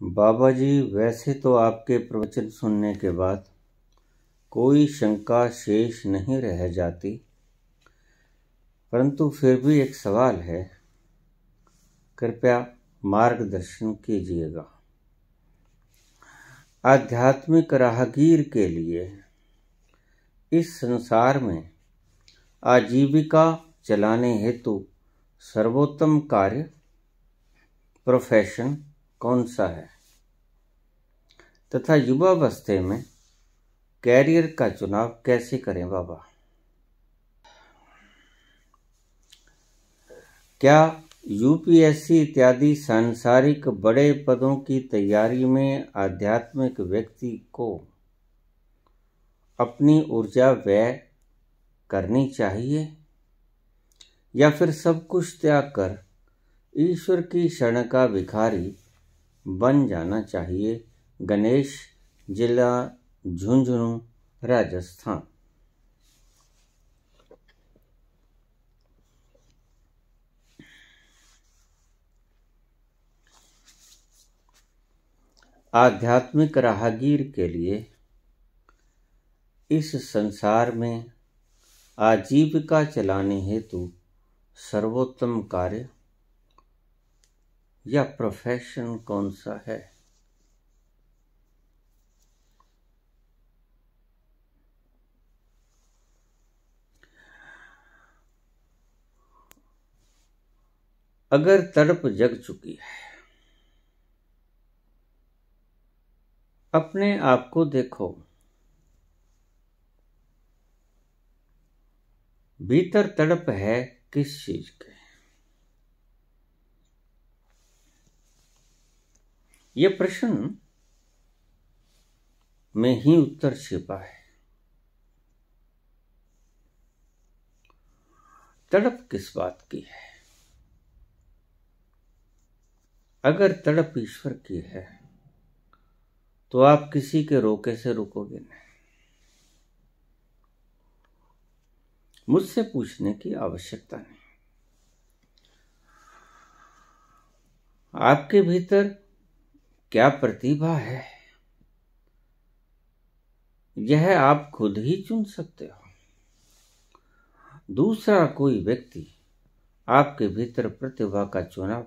बाबा जी, वैसे तो आपके प्रवचन सुनने के बाद कोई शंका शेष नहीं रह जाती, परंतु फिर भी एक सवाल है। कृपया मार्गदर्शन कीजिएगा। आध्यात्मिक राहगीर के लिए इस संसार में आजीविका चलाने हेतु सर्वोत्तम कार्य प्रोफेशन कौन सा है तथा युवावस्था में कैरियर का चुनाव कैसे करें बाबा? क्या यूपीएससी इत्यादि सांसारिक बड़े पदों की तैयारी में आध्यात्मिक व्यक्ति को अपनी ऊर्जा व्यय करनी चाहिए या फिर सब कुछ त्याग कर ईश्वर की शरण का भिखारी बन जाना चाहिए? गणेश, जिला झुंझुनू, राजस्थान। आध्यात्मिक राहगीर के लिए इस संसार में आजीविका चलाने हेतु सर्वोत्तम कार्य या प्रोफेशन कौन सा है? अगर तड़प जग चुकी है, अपने आप को देखो। भीतर तड़प है किस चीज के? यह प्रश्न में ही उत्तर छिपा है। तड़प किस बात की है? अगर तड़प ईश्वर की है तो आप किसी के रोके से रुकोगे नहीं। मुझसे पूछने की आवश्यकता नहीं। आपके भीतर क्या प्रतिभा है, यह आप खुद ही चुन सकते हो। दूसरा कोई व्यक्ति आपके भीतर प्रतिभा का चुनाव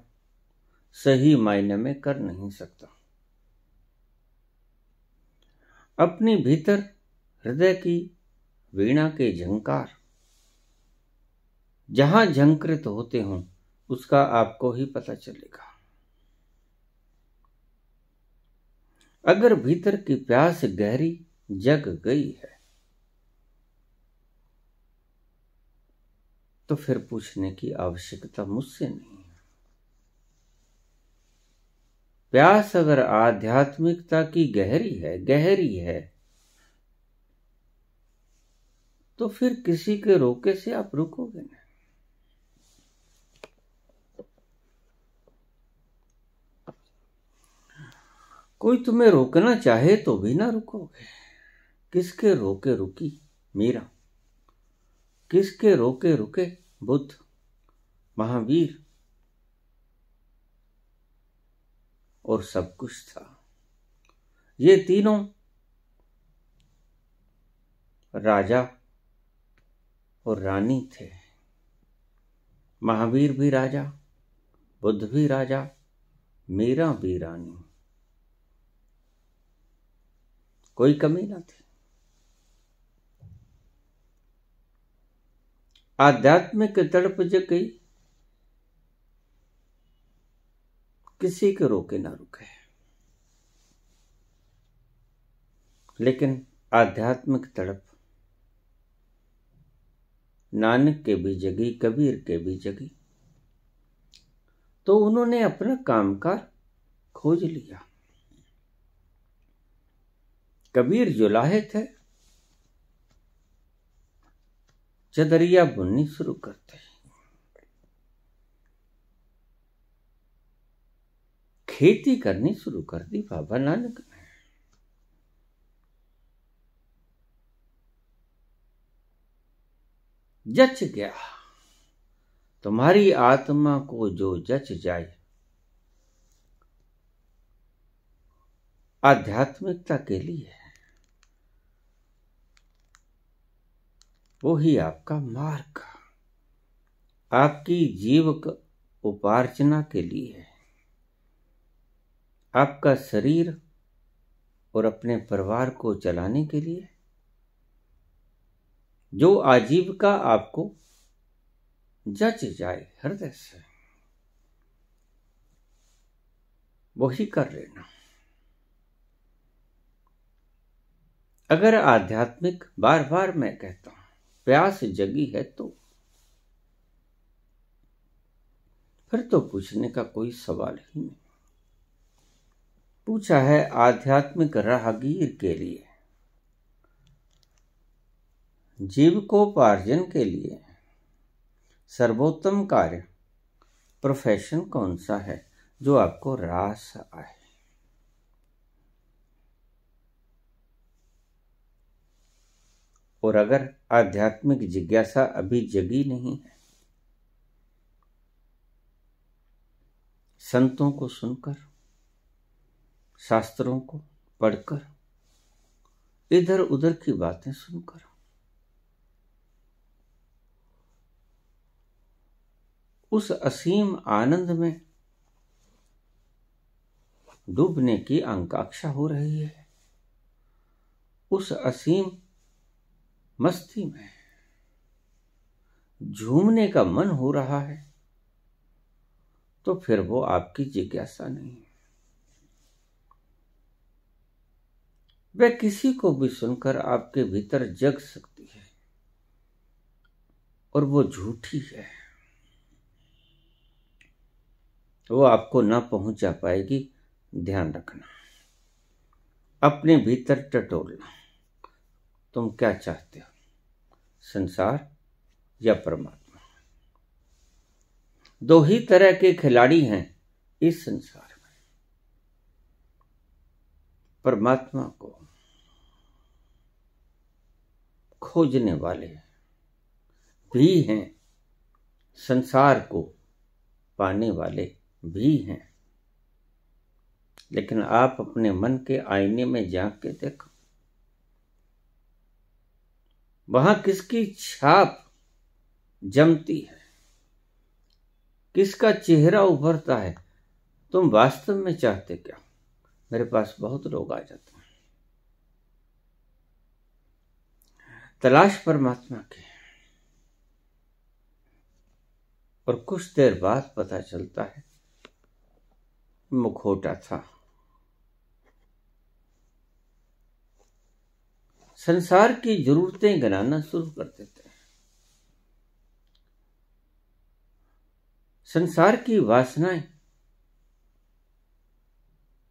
सही मायने में कर नहीं सकता। अपने भीतर हृदय की वीणा के झंकार जहां झंकृत होते हों, उसका आपको ही पता चलेगा। अगर भीतर की प्यास गहरी जग गई है तो फिर पूछने की आवश्यकता मुझसे नहीं है। प्यास अगर आध्यात्मिकता की गहरी है तो फिर किसी के रोके से आप रुकोगे नहीं। कोई तुम्हें रोकना चाहे तो भी ना रुकोगे। किसके रोके रुकी मीरा? किसके रोके रुके बुद्ध, महावीर? और सब कुछ था। ये तीनों राजा और रानी थे। महावीर भी राजा, बुद्ध भी राजा, मीरा भी रानी। कोई कमी ना थी। आध्यात्मिक तड़प जग गई, किसी के रोके ना रुके। लेकिन आध्यात्मिक तड़प नानक के भी जगी, कबीर के भी जगी, तो उन्होंने अपना कामकाज खोज लिया। कबीर जुलाहे थे, चदरिया बुननी शुरू करते, खेती करनी शुरू कर दी बाबा नानक ने। जच गया। तुम्हारी आत्मा को जो जच जाए आध्यात्मिकता के लिए है, वो ही आपका मार्ग, आपकी जीविका उपार्जना के लिए है, आपका शरीर और अपने परिवार को चलाने के लिए। जो आजीविका आपको जच जाए हृदय से, वही कर लेना। अगर आध्यात्मिक, बार बार मैं कहता हूं, प्यास जगी है तो फिर तो पूछने का कोई सवाल ही नहीं। पूछा है आध्यात्मिक राहगीर के लिए, जीविकोपार्जन के लिए सर्वोत्तम कार्य, प्रोफेशन कौन सा है जो आपको रास आए। और अगर आध्यात्मिक जिज्ञासा अभी जगी नहीं है, संतों को सुनकर, शास्त्रों को पढ़कर, इधर उधर की बातें सुनकर, उस असीम आनंद में डूबने की आकांक्षा हो रही है, उस असीम मस्ती में झूमने का मन हो रहा है, तो फिर वो आपकी जिज्ञासा नहीं है। वह किसी को भी सुनकर आपके भीतर जग सकती है और वो झूठी है, वो आपको ना पहुंचा पाएगी। ध्यान रखना, अपने भीतर टटोलना, तुम क्या चाहते हो, संसार या परमात्मा। दो ही तरह के खिलाड़ी हैं इस संसार में। परमात्मा को खोजने वाले भी हैं, संसार को पाने वाले भी हैं। लेकिन आप अपने मन के आईने में झांक के देखो, वहां किसकी छाप जमती है, किसका चेहरा उभरता है। तुम वास्तव में चाहते क्या? मेरे पास बहुत लोग आ जाते हैं, तलाश परमात्मा की, और कुछ देर बाद पता चलता है मुखौटा था। संसार की जरूरतें गिनाना शुरू कर देते हैं, संसार की वासनाएं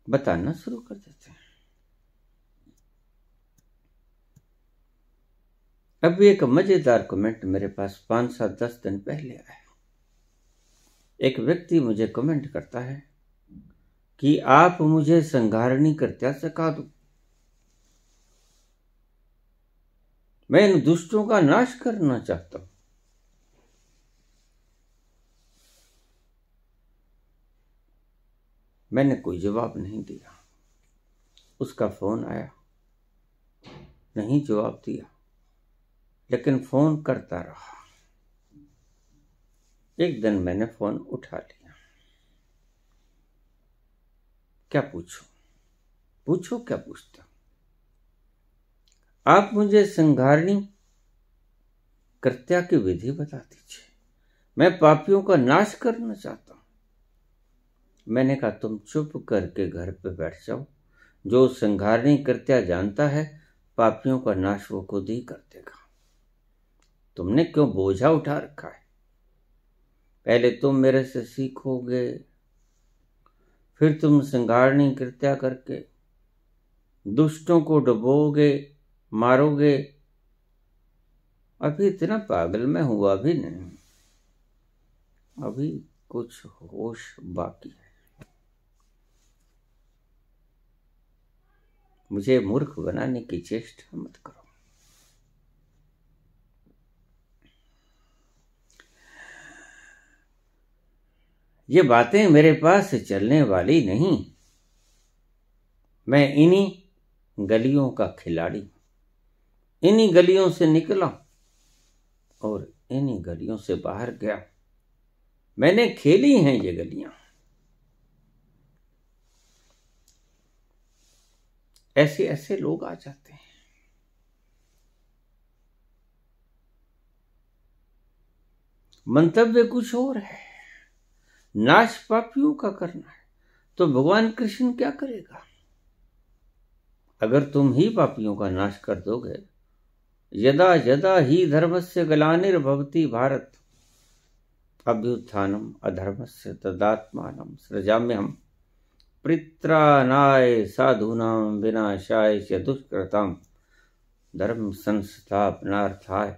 बताना शुरू कर देते हैं। अभी एक मजेदार कमेंट मेरे पास 5-7-10 दिन पहले आया। एक व्यक्ति मुझे कमेंट करता है कि आप मुझे संघारणी कृत्या सिखा दो, मैं इन दुष्टों का नाश करना चाहता हूं। मैंने कोई जवाब नहीं दिया। उसका फोन आया, नहीं जवाब दिया, लेकिन फोन करता रहा। एक दिन मैंने फोन उठा लिया। क्या पूछो? पूछो, क्या पूछते हो? आप मुझे संघारणी कृत्या की विधि बता दीजिए, मैं पापियों का नाश करना चाहता हूं। मैंने कहा तुम चुप करके घर पे बैठ जाओ, जो संघारणी कृत्या जानता है पापियों का नाश वो खुद ही कर देगा। तुमने क्यों बोझा उठा रखा है? पहले तुम मेरे से सीखोगे, फिर तुम संघारणी कृत्या करके दुष्टों को डुबोगे, मारोगे। अभी इतना पागल मैं हुआ भी नहीं, अभी कुछ होश बाकी है। मुझे मूर्ख बनाने की चेष्टा मत करो। ये बातें मेरे पास चलने वाली नहीं। मैं इन्हीं गलियों का खिलाड़ी, इन्हीं गलियों से निकला और इन्हीं गलियों से बाहर गया। मैंने खेली हैं ये गलियां। ऐसे ऐसे लोग आ जाते हैं। मंतव्य कुछ और है, नाश पापियों का करना है। तो भगवान कृष्ण क्या करेगा? अगर तुम ही पापियों का नाश कर दोगे, यदा यदा ही धर्मस्य ग्लानिर्भवति भारत अभ्युत्थानम अधर्मस्य तदात्मानं सृजाम्यहम् परित्राणाय साधूनां विनाशाय च दुष्कृतां धर्म संस्थापनार्थाय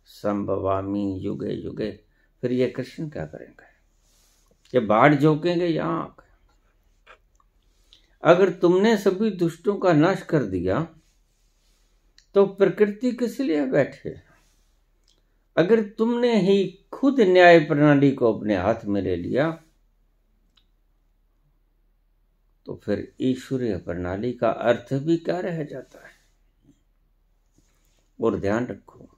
संभवामि युगे युगे। फिर ये कृष्ण क्या करेंगे? ये बाढ़ झोंकेंगे यहां आकर। अगर तुमने सभी दुष्टों का नाश कर दिया तो प्रकृति किस लिए बैठे? अगर तुमने ही खुद न्याय प्रणाली को अपने हाथ में ले लिया तो फिर ईश्वरीय प्रणाली का अर्थ भी क्या रह जाता है? और ध्यान रखो,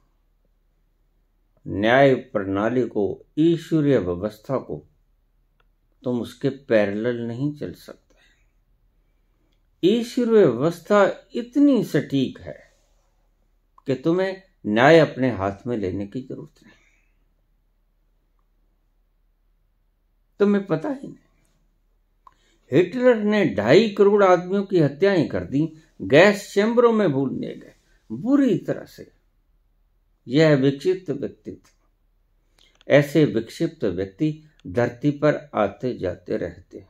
न्याय प्रणाली को, ईश्वरीय व्यवस्था को तुम उसके पैरेलल नहीं चल सकते। ईश्वरीय व्यवस्था इतनी सटीक है कि तुम्हें न्याय अपने हाथ में लेने की जरूरत नहीं। तुम्हें पता ही नहीं, हिटलर ने 2.5 करोड़ आदमियों की हत्याएं कर दी, गैस चैम्बरों में भूनने गए बुरी तरह से। यह विक्षिप्त व्यक्ति थे। ऐसे विक्षिप्त व्यक्ति धरती पर आते जाते रहते हैं।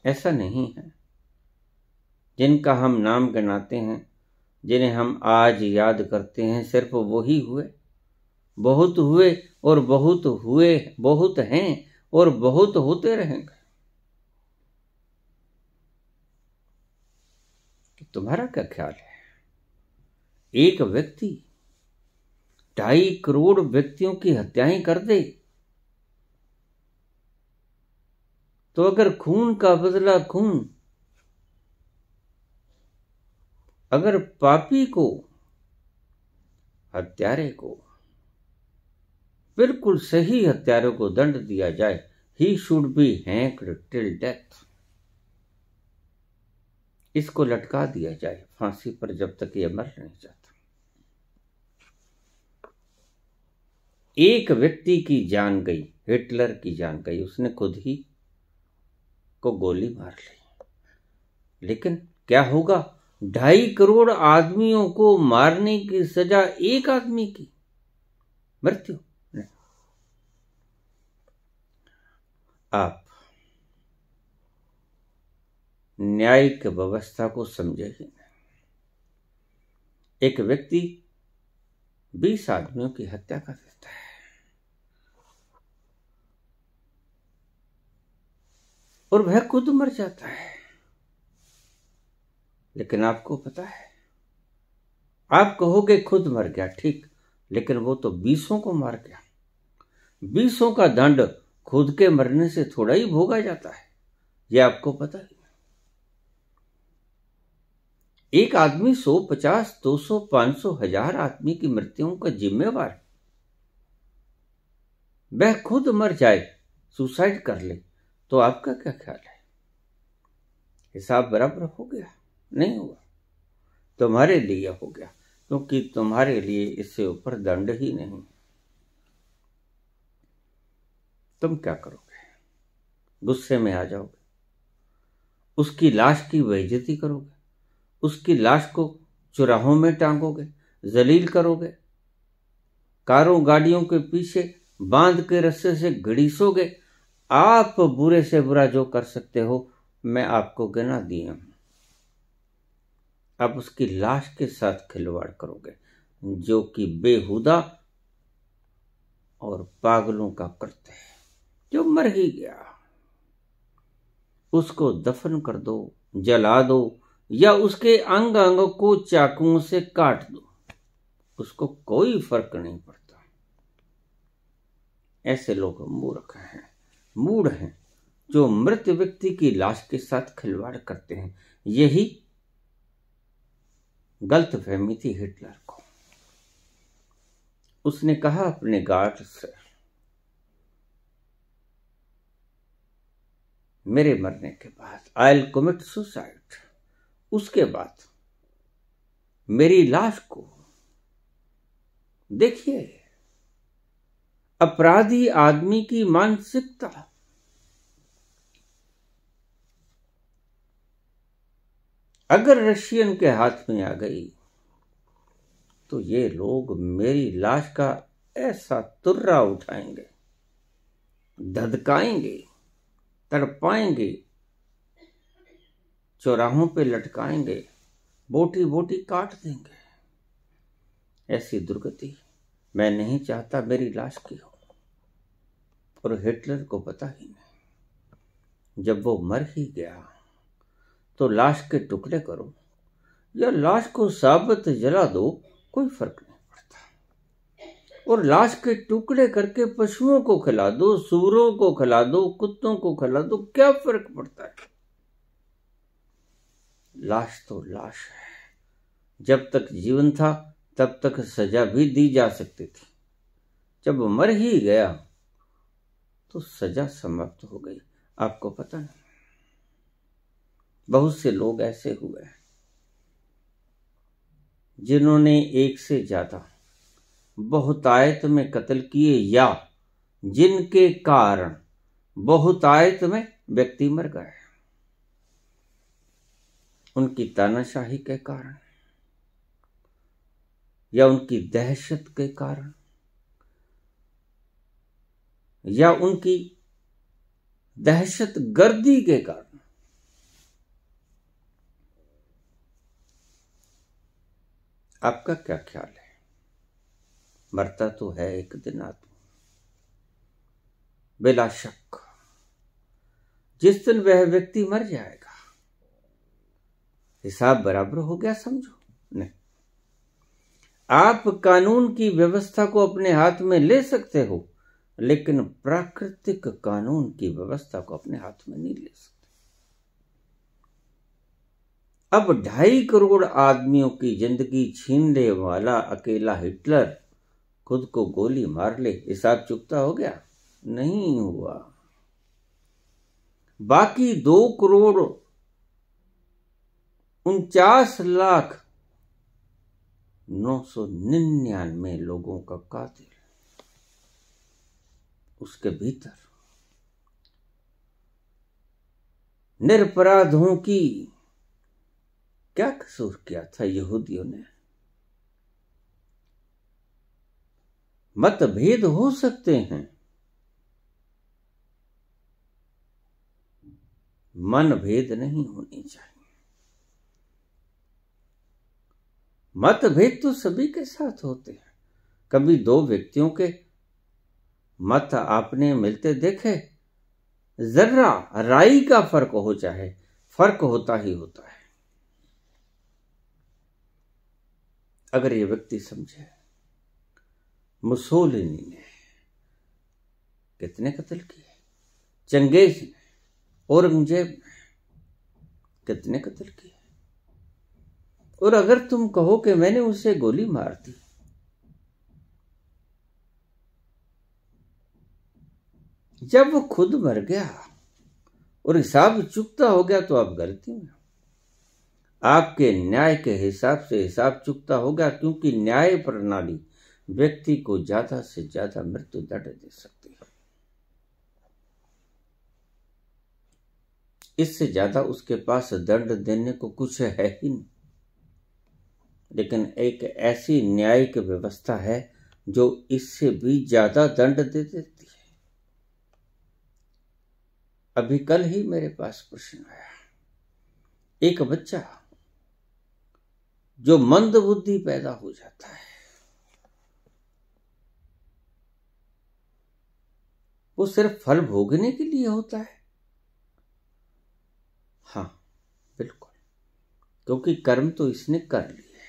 ऐसा नहीं है। जिनका हम नाम गिनाते हैं, जिन्हें हम आज याद करते हैं, सिर्फ वही हुए, बहुत हुए और बहुत हुए, बहुत हैं और बहुत होते रहेंगे। तुम्हारा क्या ख्याल है? एक व्यक्ति 2.5 करोड़ व्यक्तियों की हत्याएं कर दे तो अगर खून का बदला खून, अगर पापी को, हत्यारे को, बिल्कुल सही हत्यारे को दंड दिया जाए, he should be hanged till death, इसको लटका दिया जाए फांसी पर जब तक ये मर नहीं जाता। एक व्यक्ति की जान गई, हिटलर की जान गई, उसने खुद ही को गोली मार ली। लेकिन क्या होगा? 2.5 करोड़ आदमियों को मारने की सजा एक आदमी की मृत्यु नहीं। आप न्यायिक व्यवस्था को समझे ही नहीं। एक व्यक्ति 20 आदमियों की हत्या कर देता है और वह खुद मर जाता है। लेकिन आपको पता है, आप कहोगे खुद मर गया, ठीक, लेकिन वो तो 20 को मार गया। 20 का दंड खुद के मरने से थोड़ा ही भोगा जाता है, ये आपको पता है। एक आदमी 100, 50, 200, 500, 1000 आदमी की मृत्युओं का जिम्मेवार, वह खुद मर जाए, सुसाइड कर ले, तो आपका क्या ख्याल है? हिसाब बराबर हो गया? नहीं हुआ। तुम्हारे लिए हो गया, क्योंकि तुम्हारे लिए इससे ऊपर दंड ही नहीं। तुम क्या करोगे? गुस्से में आ जाओगे, उसकी लाश की बेइज्जती करोगे, उसकी लाश को चौराहों में टांगोगे, जलील करोगे, कारों गाड़ियों के पीछे बांध के रस्से से घड़ीसोगे। आप बुरे से बुरा जो कर सकते हो मैं आपको गिना दिया हूं। आप उसकी लाश के साथ खिलवाड़ करोगे, जो कि बेहुदा और पागलों का कृत्य है। जो मर ही गया उसको दफन कर दो, जला दो, या उसके अंग अंग को चाकुओं से काट दो, उसको कोई फर्क नहीं पड़ता। ऐसे लोग मूर्ख हैं, मूढ़ हैं, जो मृत व्यक्ति की लाश के साथ खिलवाड़ करते हैं। यही गलतफहमी थी हिटलर को। उसने कहा अपने गार्ड से, मेरे मरने के बाद आई विल कमिट सुसाइड। उसके बाद मेरी लाश को देखिए, अपराधी आदमी की मानसिकता। अगर रशियन के हाथ में आ गई तो ये लोग मेरी लाश का ऐसा तुर्रा उठाएंगे, धधकाएंगे, तड़पाएंगे, चौराहों पे लटकाएंगे, बोटी बोटी काट देंगे। ऐसी दुर्गति मैं नहीं चाहता मेरी लाश की हो। और हिटलर को पता ही नहीं। जब वो मर ही गया तो लाश के टुकड़े करो या लाश को साबुत जला दो, कोई फर्क नहीं पड़ता। और लाश के टुकड़े करके पशुओं को खिला दो, सूअरों को खिला दो, कुत्तों को खिला दो, क्या फर्क पड़ता है। लाश तो लाश है। जब तक जीवन था तब तक सजा भी दी जा सकती थी। जब मर ही गया तो सजा समाप्त हो गई। आपको पता नहीं, बहुत से लोग ऐसे हुए जिन्होंने एक से ज्यादा बहुतायत में कत्ल किए या जिनके कारण बहुतायत में व्यक्ति मर गए। उनकी तानाशाही के कारण या उनकी दहशत के कारण या उनकी दहशत गर्दी के कारण। आपका क्या ख्याल है? मरता तो है एक दिन आदमी, बिला शक। जिस दिन वह व्यक्ति मर जाएगा, हिसाब बराबर हो गया समझो। नहीं, आप कानून की व्यवस्था को अपने हाथ में ले सकते हो, लेकिन प्राकृतिक कानून की व्यवस्था को अपने हाथ में नहीं ले सकते। अब 2.5 करोड़ आदमियों की जिंदगी छीनने वाला अकेला हिटलर खुद को गोली मार ले, हिसाब चुकता हो गया? नहीं हुआ। बाकी 2 करोड़ 49,999 लोगों का कातिल, उसके भीतर निरपराधों की क्या कसूर किया था यहूदियों ने? मतभेद हो सकते हैं, मनभेद नहीं होनी चाहिए। मतभेद तो सभी के साथ होते हैं। कभी 2 व्यक्तियों के मत आपने मिलते देखे? जर्रा राई का फर्क हो चाहे, फर्क होता ही होता है। अगर ये व्यक्ति समझे, मुसोलिनी ने कितने कत्ल किए, चंगेज ने, औरंगजेब ने कितने कत्ल किए, और अगर तुम कहो कि मैंने उसे गोली मार दी, जब वो खुद मर गया और हिसाब चुकता हो गया तो आप गलती में। आपके न्याय के हिसाब से हिसाब चुकता होगा, क्योंकि न्याय प्रणाली व्यक्ति को ज्यादा से ज्यादा मृत्यु दंड दे सकती है। इससे ज्यादा उसके पास दंड देने को कुछ है ही नहीं। लेकिन एक ऐसी न्यायिक व्यवस्था है जो इससे भी ज्यादा दंड दे देती है। अभी कल ही मेरे पास प्रश्न आया, एक बच्चा जो मंद बुद्धि पैदा हो जाता है, वो सिर्फ फल भोगने के लिए होता है? हाँ बिल्कुल, क्योंकि कर्म तो इसने कर लिया है,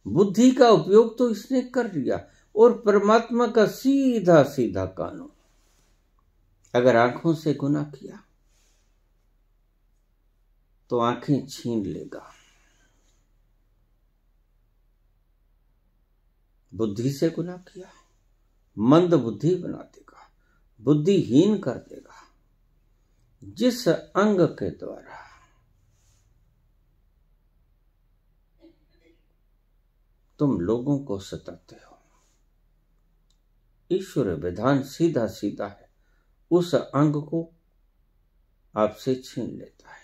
बुद्धि का उपयोग तो इसने कर लिया, और परमात्मा का सीधा सीधा कानून, अगर आंखों से गुनाह किया तो आंखें छीन लेगा, बुद्धि से गुनाह किया, मंद बुद्धि बना देगा, बुद्धिहीन कर देगा। जिस अंग के द्वारा तुम लोगों को सताते हो, ईश्वर विधान सीधा सीधा है, उस अंग को आपसे छीन लेता है।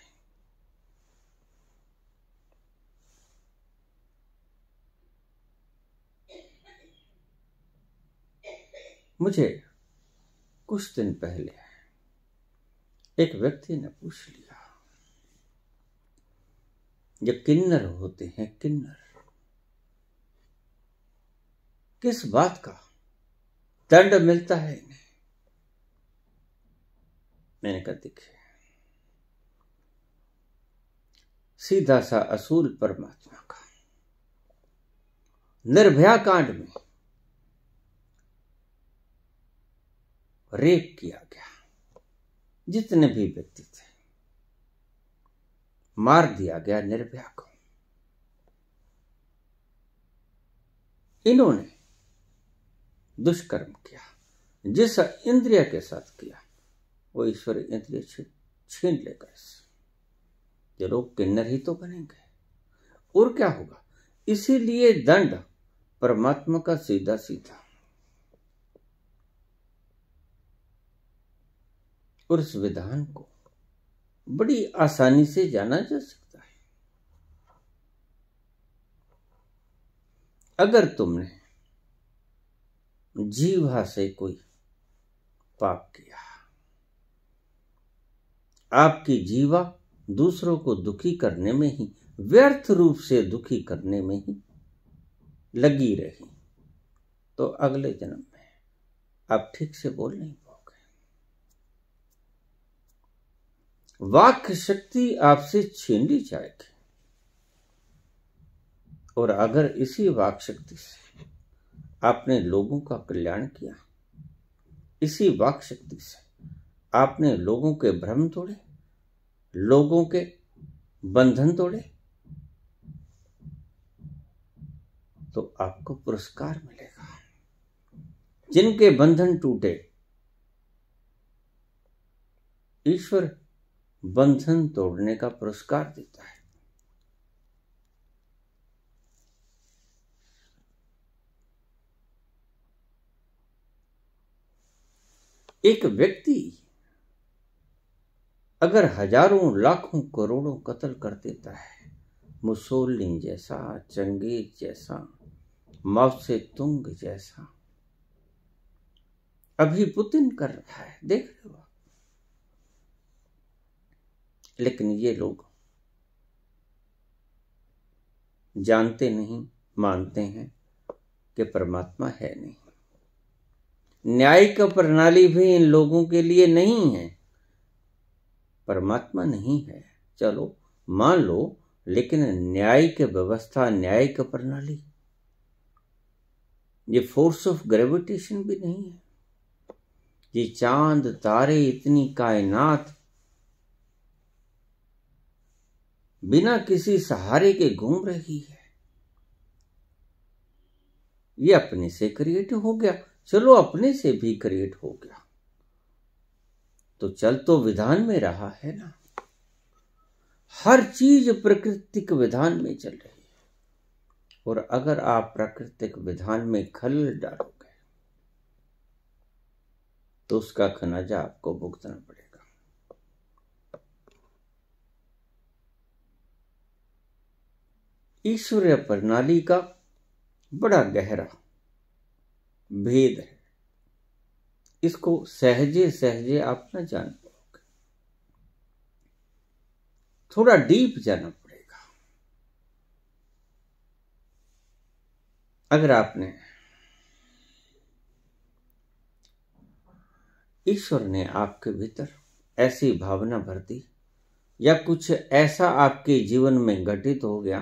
मुझे कुछ दिन पहले एक व्यक्ति ने पूछ लिया, जो किन्नर होते हैं, किन्नर किस बात का दंड मिलता है इन्हें? मैंने कहा देखिए, सीधा सा असूल परमात्मा का। निर्भया कांड में रेप किया गया, जितने भी व्यक्ति थे मार दिया गया निर्भया को। इन्होंने दुष्कर्म किया, जिस इंद्रिय के साथ किया वो ईश्वर इंद्रिय छीन लेगा इससे। ये लोग किन्नर ही तो बनेंगे, और क्या होगा? इसीलिए दंड परमात्मा का सीधा सीधा, और इस विधान को बड़ी आसानी से जाना जा सकता है। अगर तुमने जीवा से कोई पाप किया, आपकी जीवा दूसरों को दुखी करने में ही, व्यर्थ रूप से दुखी करने में ही लगी रही, तो अगले जन्म में आप ठीक से बोल नहीं पाओगे। वाक् शक्ति आपसे छीन ली जाएगी, और अगर इसी वाक् शक्ति से आपने लोगों का कल्याण किया, इसी वाक् शक्ति से आपने लोगों के भ्रम तोड़े, लोगों के बंधन तोड़े, तो आपको पुरस्कार मिलेगा। जिनके बंधन टूटे, ईश्वर बंधन तोड़ने का पुरस्कार देता है। एक व्यक्ति अगर हजारों लाखों करोड़ों कत्ल कर देता है, मुसोलिनी जैसा, चंगेज जैसा, माओ से तुंग जैसा, अभी पुतिन कर रहा है, देख रहे हो। लेकिन ये लोग जानते नहीं, मानते हैं कि परमात्मा है नहीं। न्यायिक प्रणाली भी इन लोगों के लिए नहीं है, परमात्मा नहीं है, चलो मान लो, लेकिन न्यायिक व्यवस्था, न्यायिक प्रणाली, ये फोर्स ऑफ ग्रेविटेशन भी नहीं है। ये चांद तारे, इतनी कायनात बिना किसी सहारे के घूम रही है। ये अपने से क्रिएट हो गया, चलो अपने से भी क्रिएट हो गया, तो चल तो विधान में रहा है ना। हर चीज प्राकृतिक विधान में चल रही है, और अगर आप प्राकृतिक विधान में खलल डालोगे तो उसका खमियाजा आपको भुगतना पड़ेगा। ईश्वरीय प्रणाली का बड़ा गहरा भेद है, इसको सहजे सहजे आप न जान पाओगे, थोड़ा डीप जाना पड़ेगा। अगर आपने, ईश्वर ने आपके भीतर ऐसी भावना भर दी, या कुछ ऐसा आपके जीवन में घटित हो गया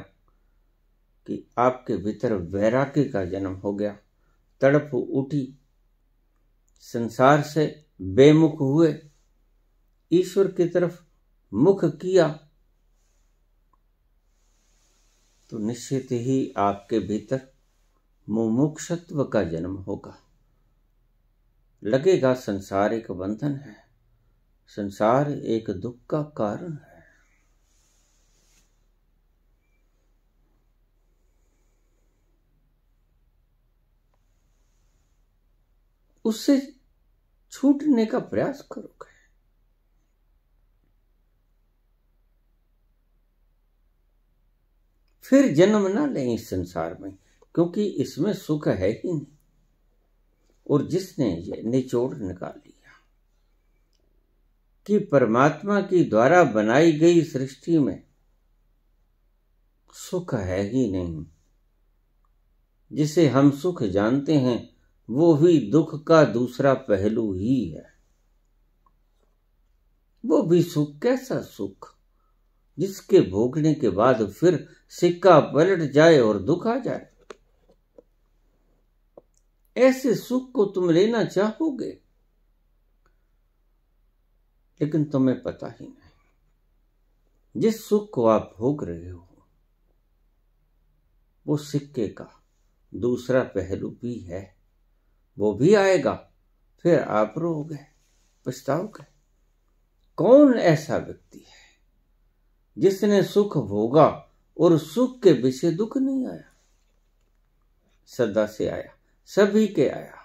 कि आपके भीतर वैराग्य का जन्म हो गया, तड़प उठी, संसार से बेमुख हुए, ईश्वर की तरफ मुख किया, तो निश्चित ही आपके भीतर मुमुक्षुत्व का जन्म होगा। लगेगा संसार एक बंधन है, संसार एक दुख का कारण है। उससे छूटने का प्रयास करोगे। फिर जन्म ना लें इस संसार में, क्योंकि इसमें सुख है ही नहीं। और जिसने ये निचोड़ निकाल लिया कि परमात्मा की द्वारा बनाई गई सृष्टि में सुख है ही नहीं, जिसे हम सुख जानते हैं वो भी दुख का दूसरा पहलू ही है। वो भी सुख कैसा सुख, जिसके भोगने के बाद फिर सिक्का पलट जाए और दुख आ जाए। ऐसे सुख को तुम लेना चाहोगे, लेकिन तुम्हें पता ही नहीं जिस सुख को आप भोग रहे हो वो सिक्के का दूसरा पहलू भी है। वो भी आएगा, फिर आप रोओगे, पछताओगे। कौन ऐसा व्यक्ति है जिसने सुख भोगा और सुख के विषय दुख नहीं आया? सदा से आया, सभी के आया।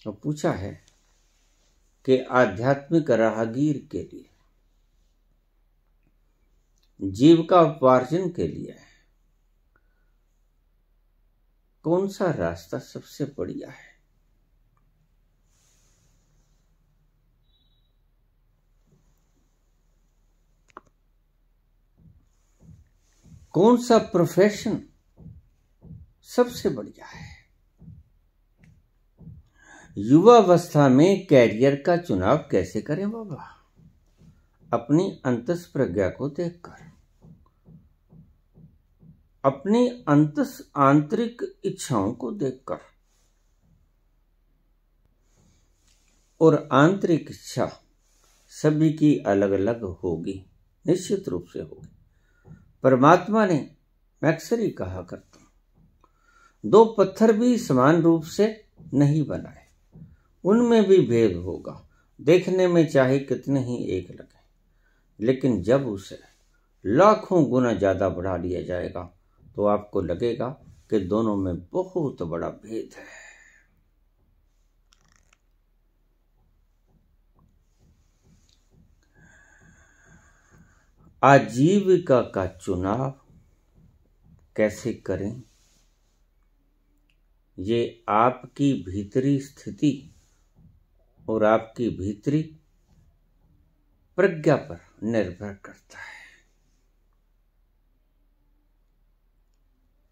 तो पूछा है कि आध्यात्मिक राहगीर के लिए, जीविका उपार्जन के लिए कौन सा रास्ता सबसे बढ़िया है? कौन सा प्रोफेशन सबसे बढ़िया है? युवावस्था में कैरियर का चुनाव कैसे करें बाबा? अपनी अंतस प्रज्ञा को देखकर, अपनी अंतस आंतरिक इच्छाओं को देखकर। और आंतरिक इच्छा सभी की अलग अलग होगी, निश्चित रूप से होगी। परमात्मा ने, मैं अक्सर ही कहा करता हूं, दो पत्थर भी समान रूप से नहीं बनाए, उनमें भी भेद होगा। देखने में चाहे कितने ही एक लगे, लेकिन जब उसे लाखों गुना ज्यादा बढ़ा लिया जाएगा तो आपको लगेगा कि दोनों में बहुत बड़ा भेद है। आजीविका का चुनाव कैसे करें, ये आपकी भीतरी स्थिति और आपकी भीतरी प्रज्ञा पर निर्भर करता है।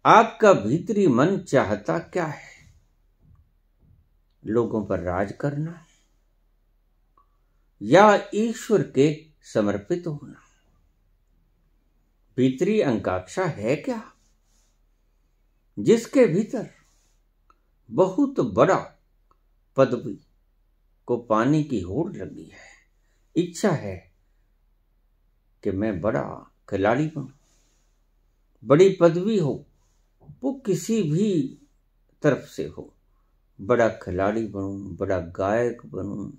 आपका भीतरी मन चाहता क्या है? लोगों पर राज करना या ईश्वर के समर्पित होना? भीतरी आकांक्षा है क्या जिसके भीतर बहुत बड़ा पदवी को पाने की होड़ लगी है? इच्छा है कि मैं बड़ा खिलाड़ी बनूं, बड़ी पदवी हो, वो किसी भी तरफ से हो, बड़ा खिलाड़ी बनूं, बड़ा गायक बनूं,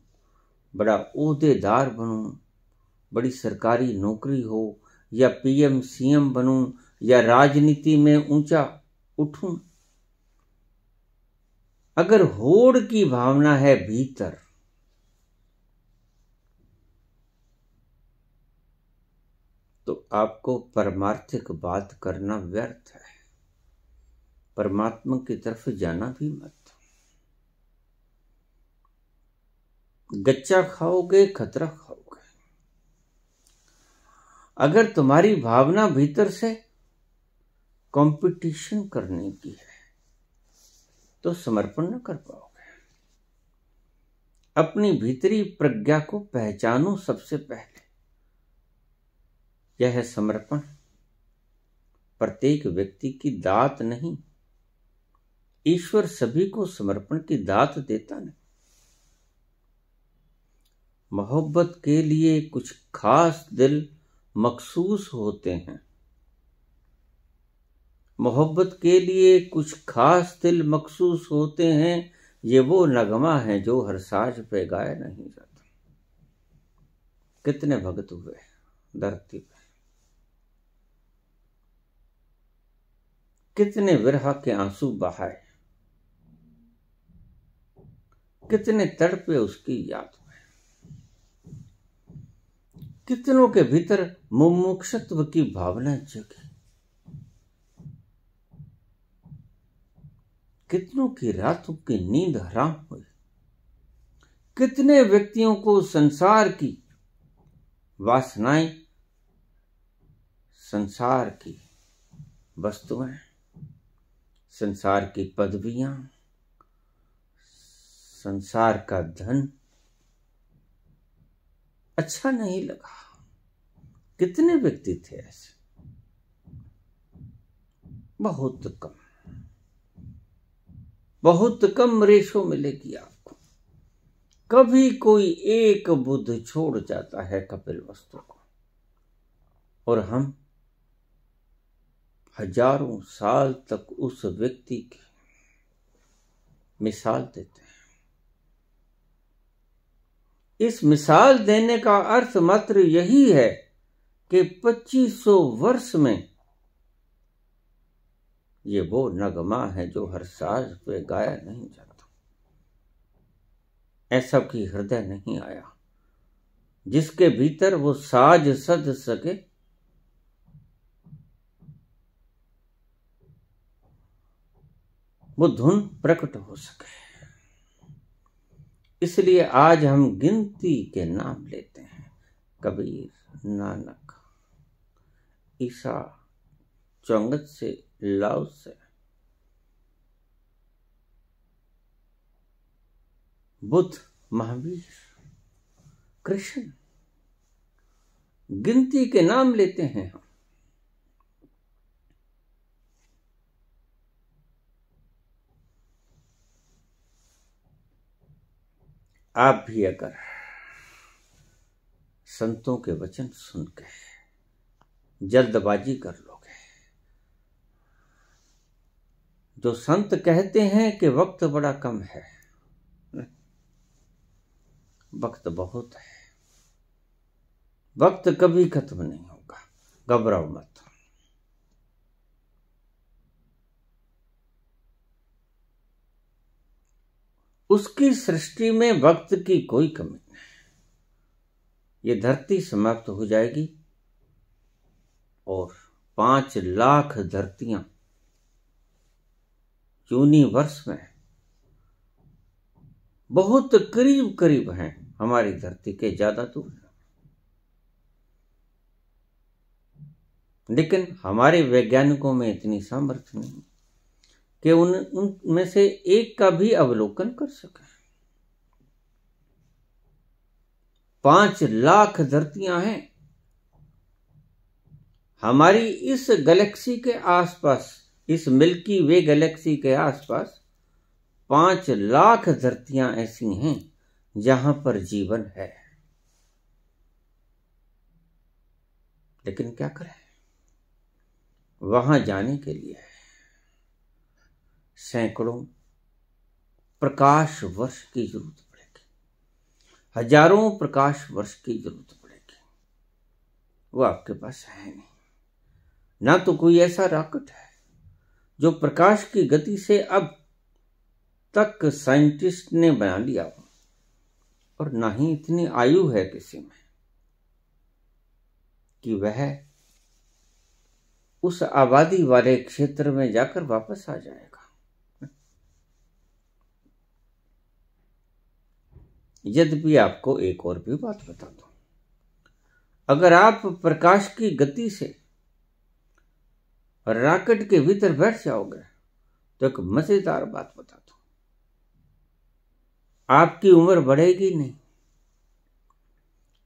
बड़ा ओहदेदार बनूं, बड़ी सरकारी नौकरी हो, या पीएम सीएम बनूं, या राजनीति में ऊंचा उठूं। अगर होड़ की भावना है भीतर, तो आपको परमार्थिक बात करना व्यर्थ है। परमात्मा की तरफ जाना भी मत। गच्चा खाओगे, खतरा खाओगे। अगर तुम्हारी भावना भीतर से कंपटीशन करने की है तो समर्पण न कर पाओगे। अपनी भीतरी प्रज्ञा को पहचानो सबसे पहले। यह है समर्पण। प्रत्येक व्यक्ति की दात नहीं, ईश्वर सभी को समर्पण की दात देता नहीं। मोहब्बत के लिए कुछ खास दिल मखसूस होते हैं, मोहब्बत के लिए कुछ खास दिल मखसूस होते हैं, ये वो नगमा है जो हर साज पे गाया नहीं जाता। कितने भगत हुए धरती पे, कितने विरह के आंसू बहाए, कितने तड़पे उसकी याद में, कितनों के भीतर मुमुक्षुत्व की भावना जगी, कितनों की रातों की नींद हराम हुई, कितने व्यक्तियों को संसार की वासनाएं, संसार की वस्तुएं, संसार की पदवियां, संसार का धन अच्छा नहीं लगा। कितने व्यक्ति थे ऐसे, बहुत कम रेशो मिलेगी आपको। कभी कोई एक बुद्ध छोड़ जाता है कपिलवस्तु को, और हम हजारों साल तक उस व्यक्ति की मिसाल देते हैं। इस मिसाल देने का अर्थ मात्र यही है कि 2500 वर्ष में ये वो नगमा है जो हर साज पे गाया नहीं जाता। ऐसा कि हृदय नहीं आया जिसके भीतर वो साज सज सके, वो धुन प्रकट हो सके। इसलिए आज हम गिनती के नाम लेते हैं। कबीर, नानक, ईसा, चौंगत से, लाओ से, बुद्ध, महावीर, कृष्ण, गिनती के नाम लेते हैं हम। आप भी अगर संतों के वचन सुन के जल्दबाजी कर लोगे, जो संत कहते हैं कि वक्त बड़ा कम है, वक्त बहुत है, वक्त कभी खत्म नहीं होगा, घबराओ मत। उसकी सृष्टि में वक्त की कोई कमी नहीं। ये धरती समाप्त हो जाएगी और 5 लाख धरतियां यूनिवर्स में बहुत करीब करीब हैं हमारी धरती के, ज्यादा दूर। लेकिन हमारे वैज्ञानिकों में इतनी सामर्थ्य नहीं कि उनमें से एक का भी अवलोकन कर सके। 5 लाख धरतियां हैं हमारी इस गैलेक्सी के आसपास, इस मिल्की वे गैलेक्सी के आसपास 5 लाख धरतियां ऐसी हैं जहां पर जीवन है। लेकिन क्या करें, वहां जाने के लिए सैकड़ों प्रकाश वर्ष की जरूरत पड़ेगी, हजारों प्रकाश वर्ष की जरूरत पड़ेगी। वो आपके पास है नहीं। ना तो कोई ऐसा रॉकेट है जो प्रकाश की गति से अब तक साइंटिस्ट ने बना लिया हो, और ना ही इतनी आयु है किसी में कि वह उस आबादी वाले क्षेत्र में जाकर वापस आ जाएगा। यद्यपि आपको एक और भी बात बता दूं, अगर आप प्रकाश की गति से रॉकेट के भीतर बैठ जाओगे तो एक मजेदार बात बता दूं, आपकी उम्र बढ़ेगी नहीं।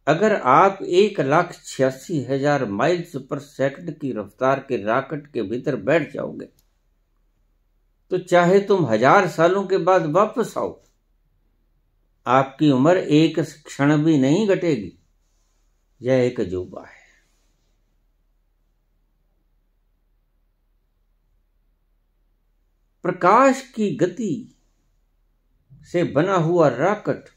अगर आप 1,86,000 माइल्स पर सेकंड की रफ्तार के रॉकेट के भीतर बैठ जाओगे तो चाहे तुम 1000 सालों के बाद वापस आओ, आपकी उम्र एक क्षण भी नहीं घटेगी। यह एक अजूबा है। प्रकाश की गति से बना हुआ रॉकेट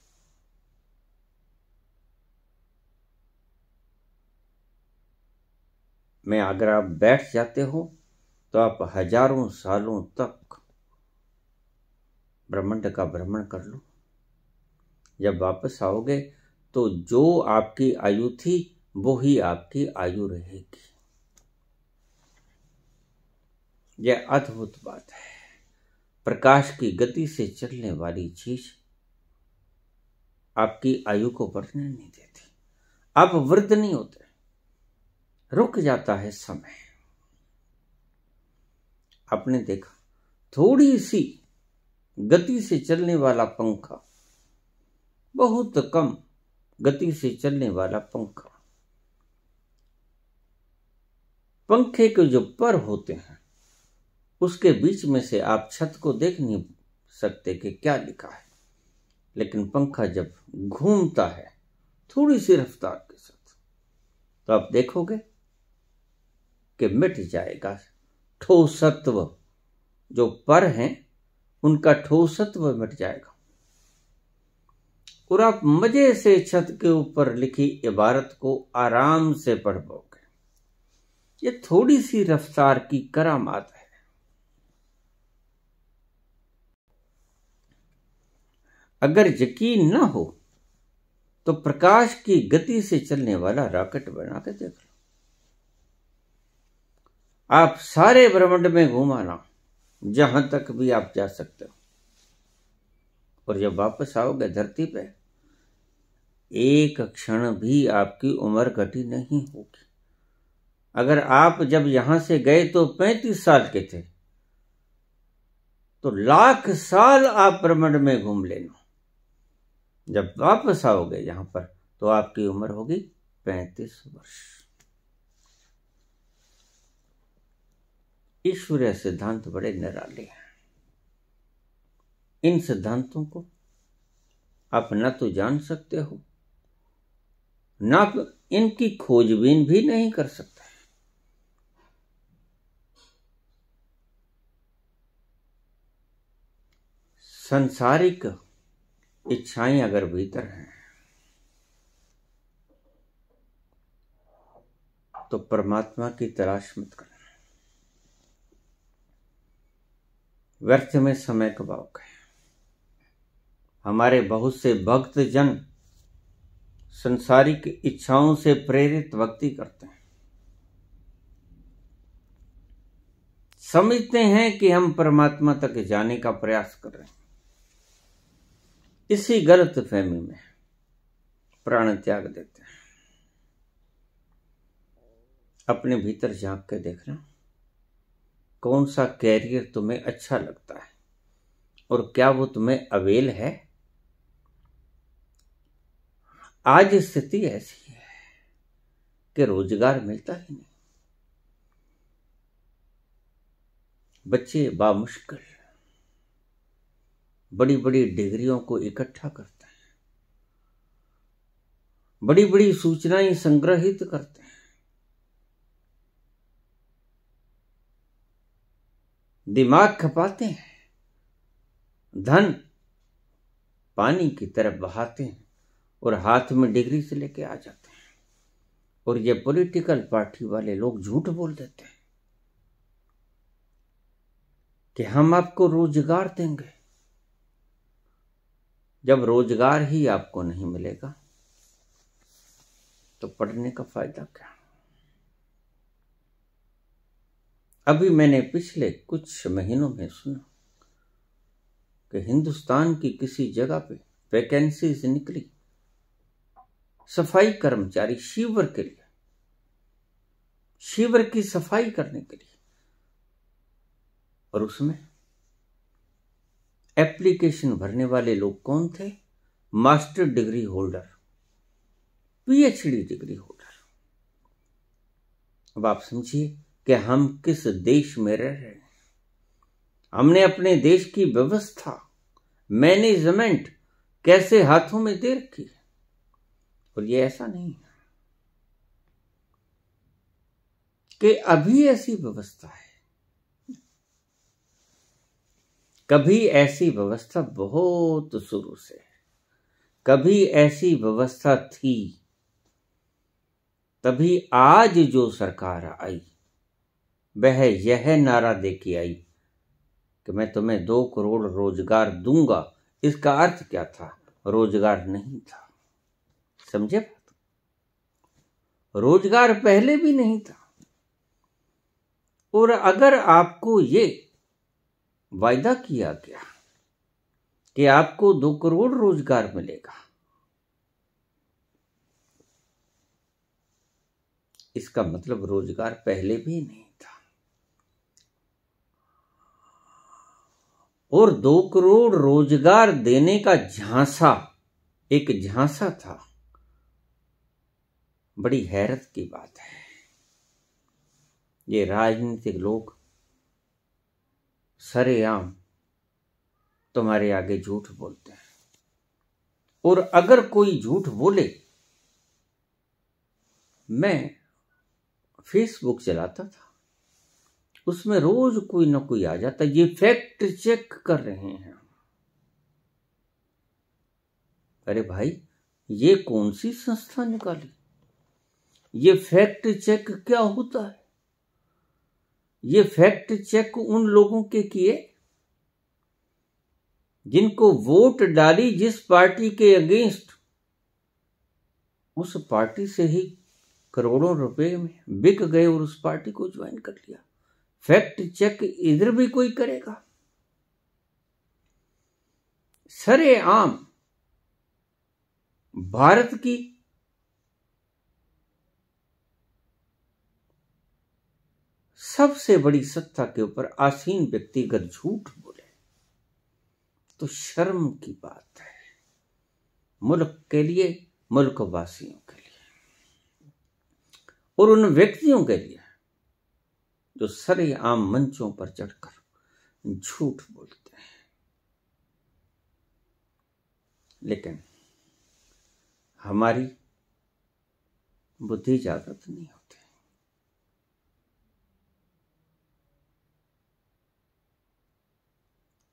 में अगर आप बैठ जाते हो तो आप हजारों सालों तक ब्रह्मांड का भ्रमण कर लो। जब वापस आओगे तो जो आपकी आयु थी वो ही आपकी आयु रहेगी। यह अद्भुत बात है। प्रकाश की गति से चलने वाली चीज आपकी आयु को बढ़ने नहीं देती। आप वृद्ध नहीं होते, रुक जाता है समय। आपने देखा थोड़ी सी गति से चलने वाला पंखा, बहुत कम गति से चलने वाला पंखा, पंखे के जो पर होते हैं उसके बीच में से आप छत को देख नहीं सकते कि क्या लिखा है, लेकिन पंखा जब घूमता है थोड़ी सी रफ्तार के साथ तो आप देखोगे कि मिट जाएगा ठोसत्व, जो पर हैं उनका ठोसत्व मिट जाएगा और आप मजे से छत के ऊपर लिखी इबारत को आराम से पढ़ पाओगे। ये थोड़ी सी रफ्तार की करामात है। अगर यकीन न हो तो प्रकाश की गति से चलने वाला रॉकेट बना के देख लो। आप सारे ब्रह्मांड में घुमाना, जहां तक भी आप जा सकते हो, और जब वापस आओगे धरती पे एक क्षण भी आपकी उम्र घटी नहीं होगी। अगर आप जब यहां से गए तो 35 साल के थे तो लाख साल आप ब्रह्मांड में घूम लेना। जब वापस आओगे यहां पर तो आपकी उम्र होगी 35 वर्ष। ईश्वरीय सिद्धांत बड़े निराले हैं। इन सिद्धांतों को आप न तो जान सकते हो, ना इनकी खोजबीन भी नहीं कर सकते। सांसारिक इच्छाएं अगर भीतर हैं तो परमात्मा की तलाश मत करना, व्यर्थ में समय गवाओगे। हमारे बहुत से भक्त जन संसारिक इच्छाओं से प्रेरित भक्ति करते हैं, समझते हैं कि हम परमात्मा तक जाने का प्रयास कर रहे हैं। इसी गलत फहमी में प्राण त्याग देते हैं। अपने भीतर झांक के देखना कौन सा कैरियर तुम्हें अच्छा लगता है और क्या वो तुम्हें अवेल है। आज स्थिति ऐसी है कि रोजगार मिलता ही नहीं। बच्चे बामुश्किल बड़ी बड़ी डिग्रियों को इकट्ठा करते हैं, बड़ी बड़ी सूचनाएं संग्रहित करते हैं, दिमाग खपाते हैं, धन पानी की तरफ बहाते हैं और हाथ में डिग्री से लेके आ जाते हैं। और ये पॉलिटिकल पार्टी वाले लोग झूठ बोल देते हैं कि हम आपको रोजगार देंगे। जब रोजगार ही आपको नहीं मिलेगा तो पढ़ने का फायदा क्या। अभी मैंने पिछले कुछ महीनों में सुना कि हिंदुस्तान की किसी जगह पे वैकेंसीज निकली सफाई कर्मचारी शिविर के लिए, शिविर की सफाई करने के लिए, और उसमें एप्लीकेशन भरने वाले लोग कौन थे? Master degree holder, PhD degree holder. अब आप समझिए कि हम किस देश में रह रहे हैं। हमने अपने देश की व्यवस्था, मैनेजमेंट कैसे हाथों में दे रखी है। और ये ऐसा नहीं है कि अभी ऐसी व्यवस्था है। कभी ऐसी व्यवस्था बहुत शुरू से, कभी ऐसी व्यवस्था थी, तभी आज जो सरकार आई वह यह नारा दे के आई कि मैं तुम्हें 2 करोड़ रोजगार दूंगा। इसका अर्थ क्या था? रोजगार नहीं था। समझे बात? रोजगार पहले भी नहीं था। और अगर आपको ये वायदा किया गया कि आपको 2 करोड़ रोजगार मिलेगा, इसका मतलब रोजगार पहले भी नहीं था। और 2 करोड़ रोजगार देने का झांसा, एक झांसा था। बड़ी हैरत की बात है, ये राजनीतिक लोग सरेआम तुम्हारे आगे झूठ बोलते हैं। और अगर कोई झूठ बोले, मैं फेसबुक चलाता था, उसमें रोज कोई ना कोई आ जाता, ये फैक्ट चेक कर रहे हैं। अरे भाई, ये कौन सी संस्था निकाली? ये फैक्ट चेक क्या होता है? ये फैक्ट चेक उन लोगों के किए जिनको वोट डाली जिस पार्टी के अगेंस्ट, उस पार्टी से ही करोड़ों रुपए में बिक गए और उस पार्टी को ज्वाइन कर लिया। फैक्ट चेक इधर भी कोई करेगा? सरेआम भारत की सबसे बड़ी सत्ता के ऊपर आसीन व्यक्तिगत झूठ बोले तो शर्म की बात है, मुल्क के लिए, मुल्क वासियों के लिए, और उन व्यक्तियों के लिए जो सरेआम मंचों पर चढ़कर झूठ बोलते हैं। लेकिन हमारी बुद्धि जागृत नहीं होती।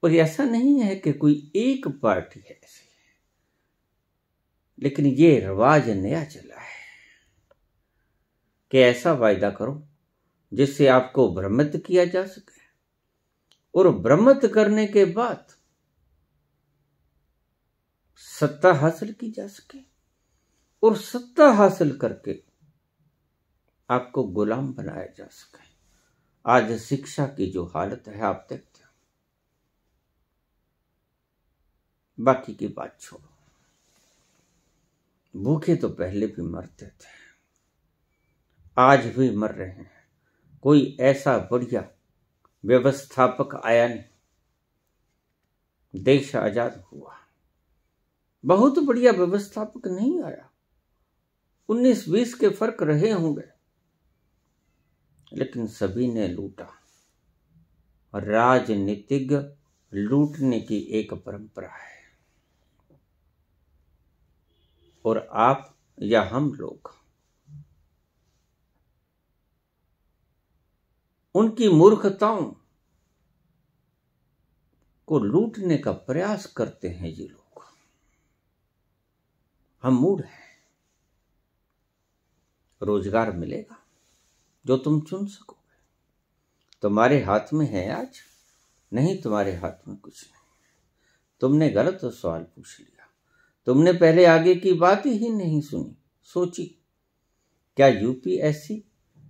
और ऐसा नहीं है कि कोई एक पार्टी है ऐसी, लेकिन ये रिवाज नया चला है कि ऐसा वायदा करो जिससे आपको भ्रमित किया जा सके, और भ्रमित करने के बाद सत्ता हासिल की जा सके, और सत्ता हासिल करके आपको गुलाम बनाया जा सके। आज शिक्षा की जो हालत है आप देखते हो। बाकी की बात छोड़ो, भूखे तो पहले भी मरते थे, आज भी मर रहे हैं। कोई ऐसा बढ़िया व्यवस्थापक आया नहीं, देश आजाद हुआ, बहुत बढ़िया व्यवस्थापक नहीं आया। 19-20 के फर्क रहे होंगे, लेकिन सभी ने लूटा। राजनीतिक लूटने की एक परंपरा है, और आप या हम लोग उनकी मूर्खताओं को लूटने का प्रयास करते हैं। ये लोग, हम मूड हैं। रोजगार मिलेगा जो तुम चुन सकोगे। तुम्हारे हाथ में है आज? नहीं, तुम्हारे हाथ में कुछ नहीं। तुमने गलत सवाल पूछ लिया, तुमने पहले आगे की बात ही नहीं सुनी, सोची। क्या यूपीएससी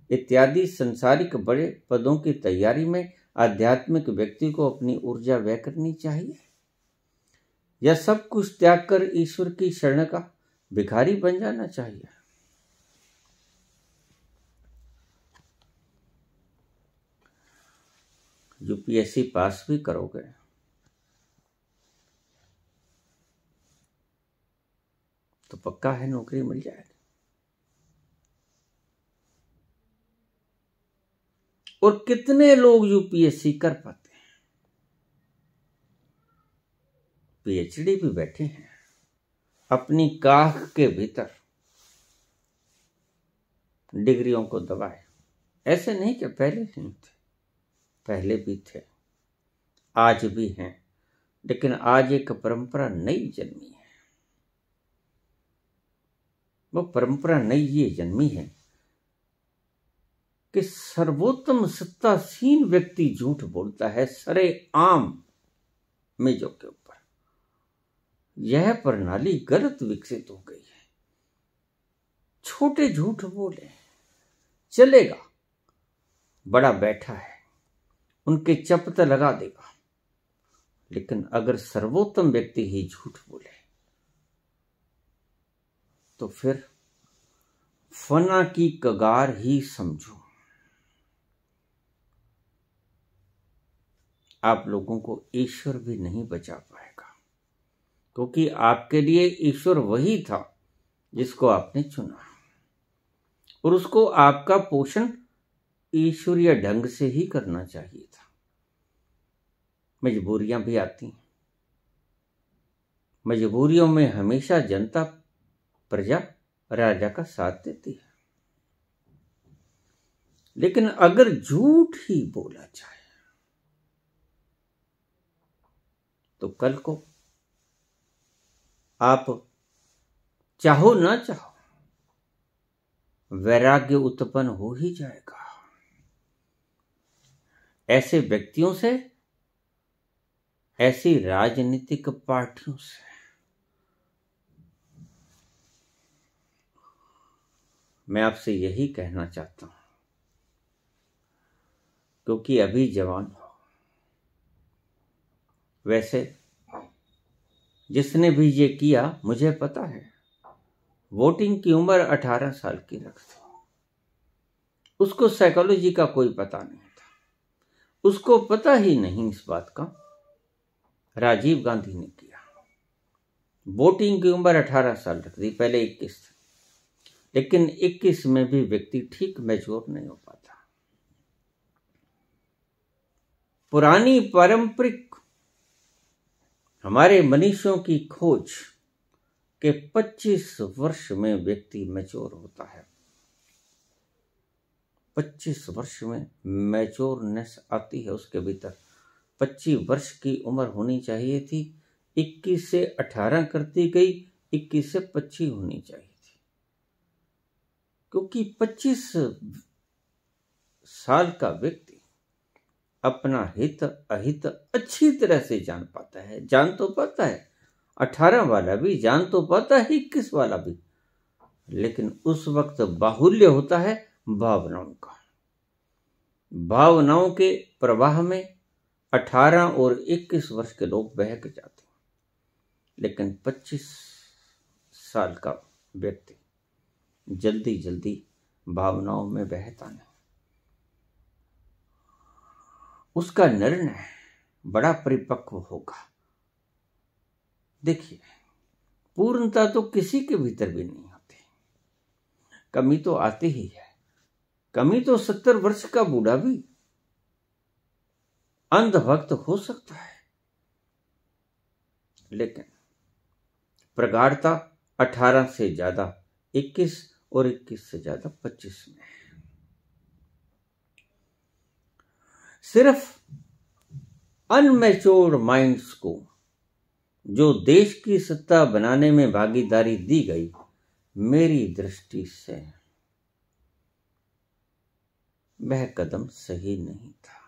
इत्यादि संसारिक बड़े पदों की तैयारी में आध्यात्मिक व्यक्ति को अपनी ऊर्जा व्यय करनी चाहिए, या सब कुछ त्याग कर ईश्वर की शरण का भिखारी बन जाना चाहिए? यूपीएससी पास भी करोगे तो पक्का है नौकरी मिल जाएगी। और कितने लोग यूपीएससी कर पाते हैं? पीएचडी भी बैठे हैं अपनी काख के भीतर डिग्रियों को दबाए। ऐसे नहीं कि पहले नहीं थे, पहले भी थे, आज भी हैं, लेकिन आज एक परंपरा नई जन्मी है। वो परंपरा नई ये जन्मी है कि सर्वोत्तम सत्तासीन व्यक्ति झूठ बोलता है सरे आम मेजों के ऊपर। यह प्रणाली गलत विकसित हो गई है। छोटे झूठ बोले चलेगा, बड़ा बैठा है उनके चपत लगा देगा, लेकिन अगर सर्वोत्तम व्यक्ति ही झूठ बोले तो फिर फना की कगार ही समझो। आप लोगों को ईश्वर भी नहीं बचा पाएगा, क्योंकि आपके लिए ईश्वर वही था जिसको आपने चुना, और उसको आपका पोषण ईश्वरीय ढंग से ही करना चाहिए था। मजबूरियां भी आती हैं, मजबूरियों में हमेशा जनता प्रजा राजा का साथ देती है, लेकिन अगर झूठ ही बोला जाए तो कल को आप चाहो ना चाहो वैराग्य उत्पन्न हो ही जाएगा। ऐसे व्यक्तियों से, ऐसी राजनीतिक पार्टियों से मैं आपसे यही कहना चाहता हूं, क्योंकि अभी जवान हो। वैसे जिसने भी ये किया, मुझे पता है, वोटिंग की उम्र 18 साल की रख थी। उसको साइकोलॉजी का कोई पता नहीं था, उसको पता ही नहीं इस बात का। राजीव गांधी ने किया, वोटिंग की उम्र 18 साल रख दी, पहले 21 थी, लेकिन 21 में भी व्यक्ति ठीक मैच्योर नहीं हो पाता। पुरानी पारंपरिक हमारे मनीषियों की खोज के 25 वर्ष में व्यक्ति मैच्योर होता है। 25 वर्ष में मैच्योरनेस आती है उसके भीतर। 25 वर्ष की उम्र होनी चाहिए थी, 21 से 18 करती गई, 21 से 25 होनी चाहिए थी, क्योंकि 25 साल का व्यक्ति अपना हित अहित अच्छी तरह से जान पाता है। जान तो पाता है 18 वाला भी, जान तो पाता है 21 वाला भी, लेकिन उस वक्त बाहुल्य होता है भावनाओं का। भावनाओं के प्रवाह में 18 और 21 वर्ष के लोग बहक जाते हैं, लेकिन 25 साल का व्यक्ति जल्दी जल्दी भावनाओं में बहता नहीं। उसका निर्णय बड़ा परिपक्व होगा। देखिए, पूर्णता तो किसी के भीतर भी नहीं होती, कमी तो आती ही है। कमी तो 70 वर्ष का बूढ़ा भी अंधभक्त हो सकता है, लेकिन प्रगाढ़ता 18 से ज्यादा 21 और 21 से ज्यादा 25 में है। सिर्फ अनमैच्योर्ड माइंड्स को जो देश की सत्ता बनाने में भागीदारी दी गई, मेरी दृष्टि से वह कदम सही नहीं था।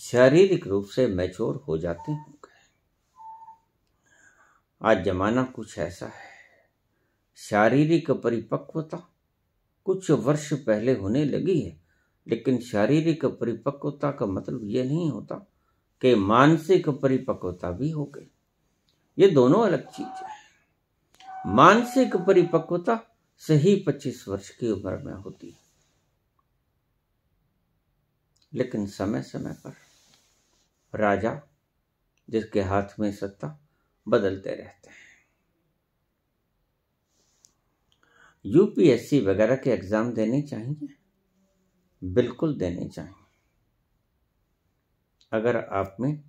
शारीरिक रूप से मैच्योर हो जाते होंगे। आज जमाना कुछ ऐसा है, शारीरिक परिपक्वता कुछ वर्ष पहले होने लगी है, लेकिन शारीरिक परिपक्वता का मतलब यह नहीं होता कि मानसिक परिपक्वता भी हो गई। ये दोनों अलग चीज है। मानसिक परिपक्वता सही 25 वर्ष की उम्र में होती है, लेकिन समय समय पर राजा जिसके हाथ में सत्ता बदलते रहते हैं। यूपीएससी वगैरह के एग्जाम देने चाहिए, बिल्कुल देने चाहिए, अगर आप में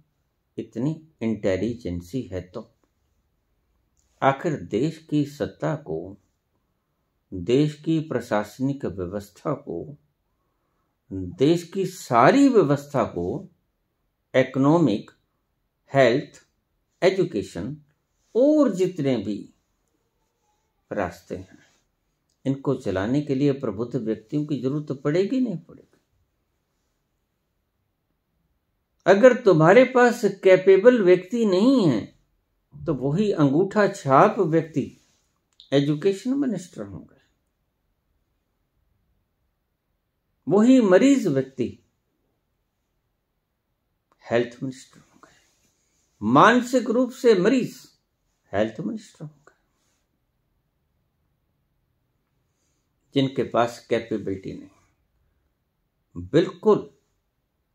इतनी इंटेलिजेंसी है तो। आखिर देश की सत्ता को, देश की प्रशासनिक व्यवस्था को, देश की सारी व्यवस्था को इकोनॉमिक, हेल्थ, एजुकेशन और जितने भी रास्ते हैं, इनको चलाने के लिए प्रबुद्ध व्यक्तियों की जरूरत पड़ेगी नहीं पड़ेगी। अगर तुम्हारे पास कैपेबल व्यक्ति नहीं है तो वही अंगूठा छाप व्यक्ति एजुकेशन मिनिस्टर होंगे, वही मरीज व्यक्ति हेल्थ मिनिस्टर होंगे, मानसिक रूप से मरीज हेल्थ मिनिस्टर होंगे। जिनके पास कैपेबिलिटी नहीं, बिल्कुल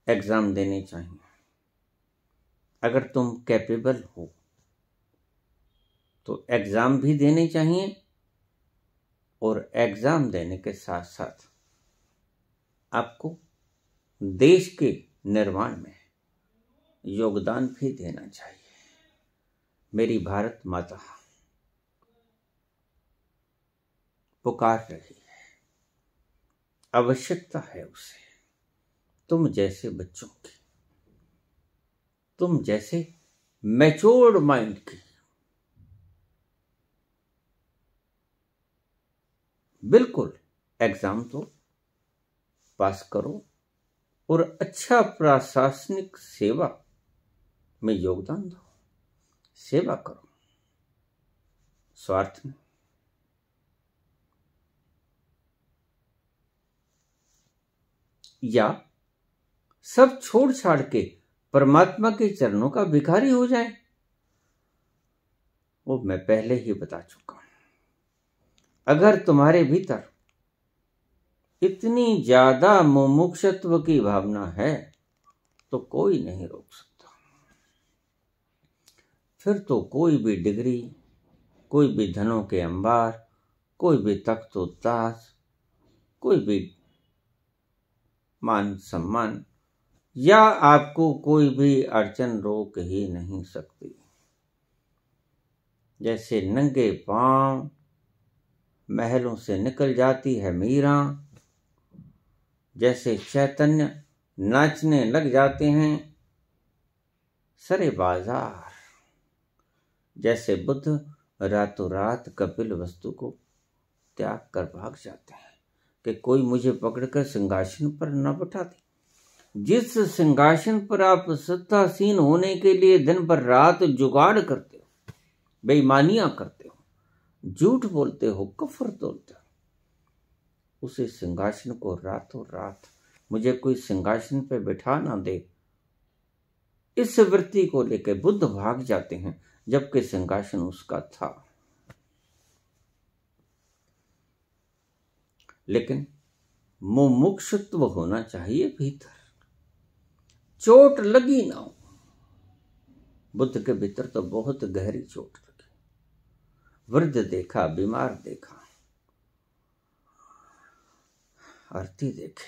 एग्जाम देने चाहिए। अगर तुम कैपेबल हो तो एग्जाम भी देने चाहिए, और एग्जाम देने के साथ साथ आपको देश के निर्माण में योगदान भी देना चाहिए। मेरी भारत माता पुकार रही है, आवश्यकता है उसे तुम जैसे बच्चों की, तुम जैसे मैच्योर्ड माइंड की। बिल्कुल एग्जाम तो पास करो और अच्छा प्रशासनिक सेवा में योगदान दो, सेवा करो, स्वार्थ में। या सब छोड़ छाड़ के परमात्मा के चरणों का भिखारी हो जाए, वो मैं पहले ही बता चुका हूं। अगर तुम्हारे भीतर इतनी ज्यादा मुमुक्षुत्व की भावना है तो कोई नहीं रोक सकता। फिर तो कोई भी डिग्री, कोई भी धनों के अंबार, कोई भी तख्त व ताज, कोई भी मान सम्मान, या आपको कोई भी अड़चन रोक ही नहीं सकती। जैसे नंगे पांव महलों से निकल जाती है मीरा, जैसे चैतन्य नाचने लग जाते हैं सरे बाजार, जैसे बुद्ध रातों रात कपिल वस्तु को त्याग कर भाग जाते हैं कि कोई मुझे पकड़कर सिंहासन पर न बैठा दे। जिस सिंहासन पर आप सत्तासीन होने के लिए दिन भर रात जुगाड़ करते हो, बेईमानियां करते हो, झूठ बोलते हो, कफर तोड़ते हो, उसी सिंहासन को रातों रात मुझे कोई सिंहासन पे बैठा ना दे, इस वृत्ति को लेकर बुद्ध भाग जाते हैं, जबकि सिंहासन उसका था। लेकिन मुमुक्षुत्व होना चाहिए भीतर, चोट लगी ना हो। बुद्ध के भीतर तो बहुत गहरी चोट लगी। वृद्ध देखा, बीमार देखा, आरती देखे,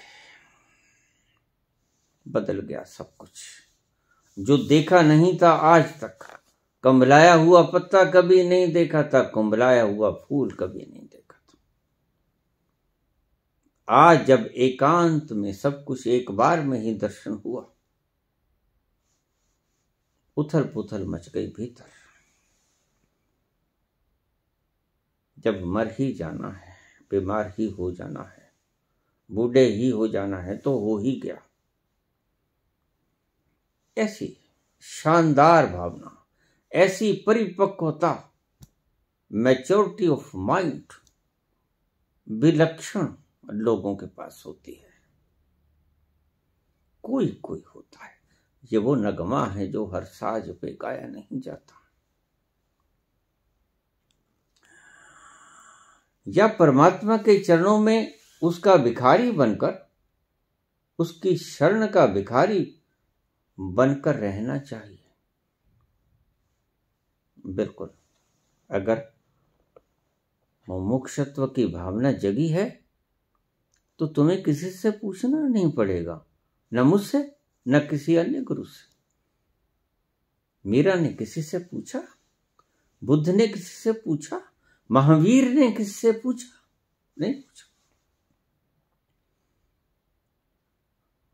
बदल गया सब कुछ। जो देखा नहीं था आज तक, कुंबलाया हुआ पत्ता कभी नहीं देखा था, कुंबलाया हुआ फूल कभी नहीं देखा था। आज जब एकांत में सब कुछ एक बार में ही दर्शन हुआ, उथल पुथल मच गई भीतर। जब मर ही जाना है, बीमार ही हो जाना है, बूढ़े ही हो जाना है, तो हो ही गया। ऐसी शानदार भावना, ऐसी परिपक्वता, मैच्योरिटी ऑफ माइंड विलक्षण लोगों के पास होती है। कोई कोई होता है, ये वो नगमा है जो हर साज पे गाया नहीं जाता। या परमात्मा के चरणों में उसका भिखारी बनकर, उसकी शरण का भिखारी बनकर रहना चाहिए। बिल्कुल, अगर मुमुक्षुत्व की भावना जगी है तो तुम्हें किसी से पूछना नहीं पड़ेगा, न मुझसे न किसी अन्य गुरु से। मीरा ने किसी से पूछा? बुद्ध ने किसी से पूछा? महावीर ने किसी से पूछा? नहीं पूछा।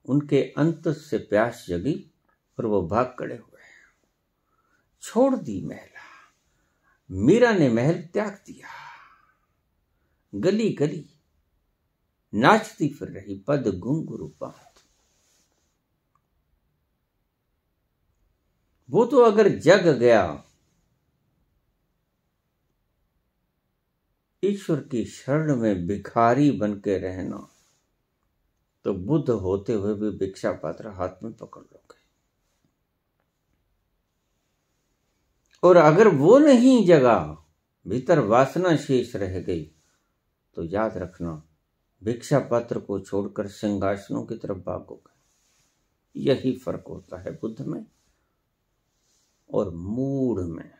उनके अंत से प्यास जगी, और वो भाग खड़े हुए। छोड़ दी महिला, मीरा ने महल त्याग दिया। गली गली नाचती फिर रही पद घुंघरू बांध। वो तो अगर जग गया ईश्वर की शरण में भिखारी बन के रहना, तो बुद्ध होते हुए भी भिक्षा पात्र हाथ में पकड़ लोगे। और अगर वो नहीं जगा, भीतर वासना शेष रह गई, तो याद रखना भिक्षा पात्र को छोड़कर सिंहासनों की तरफ भागोगे। यही फर्क होता है बुद्ध में और मूढ़ में।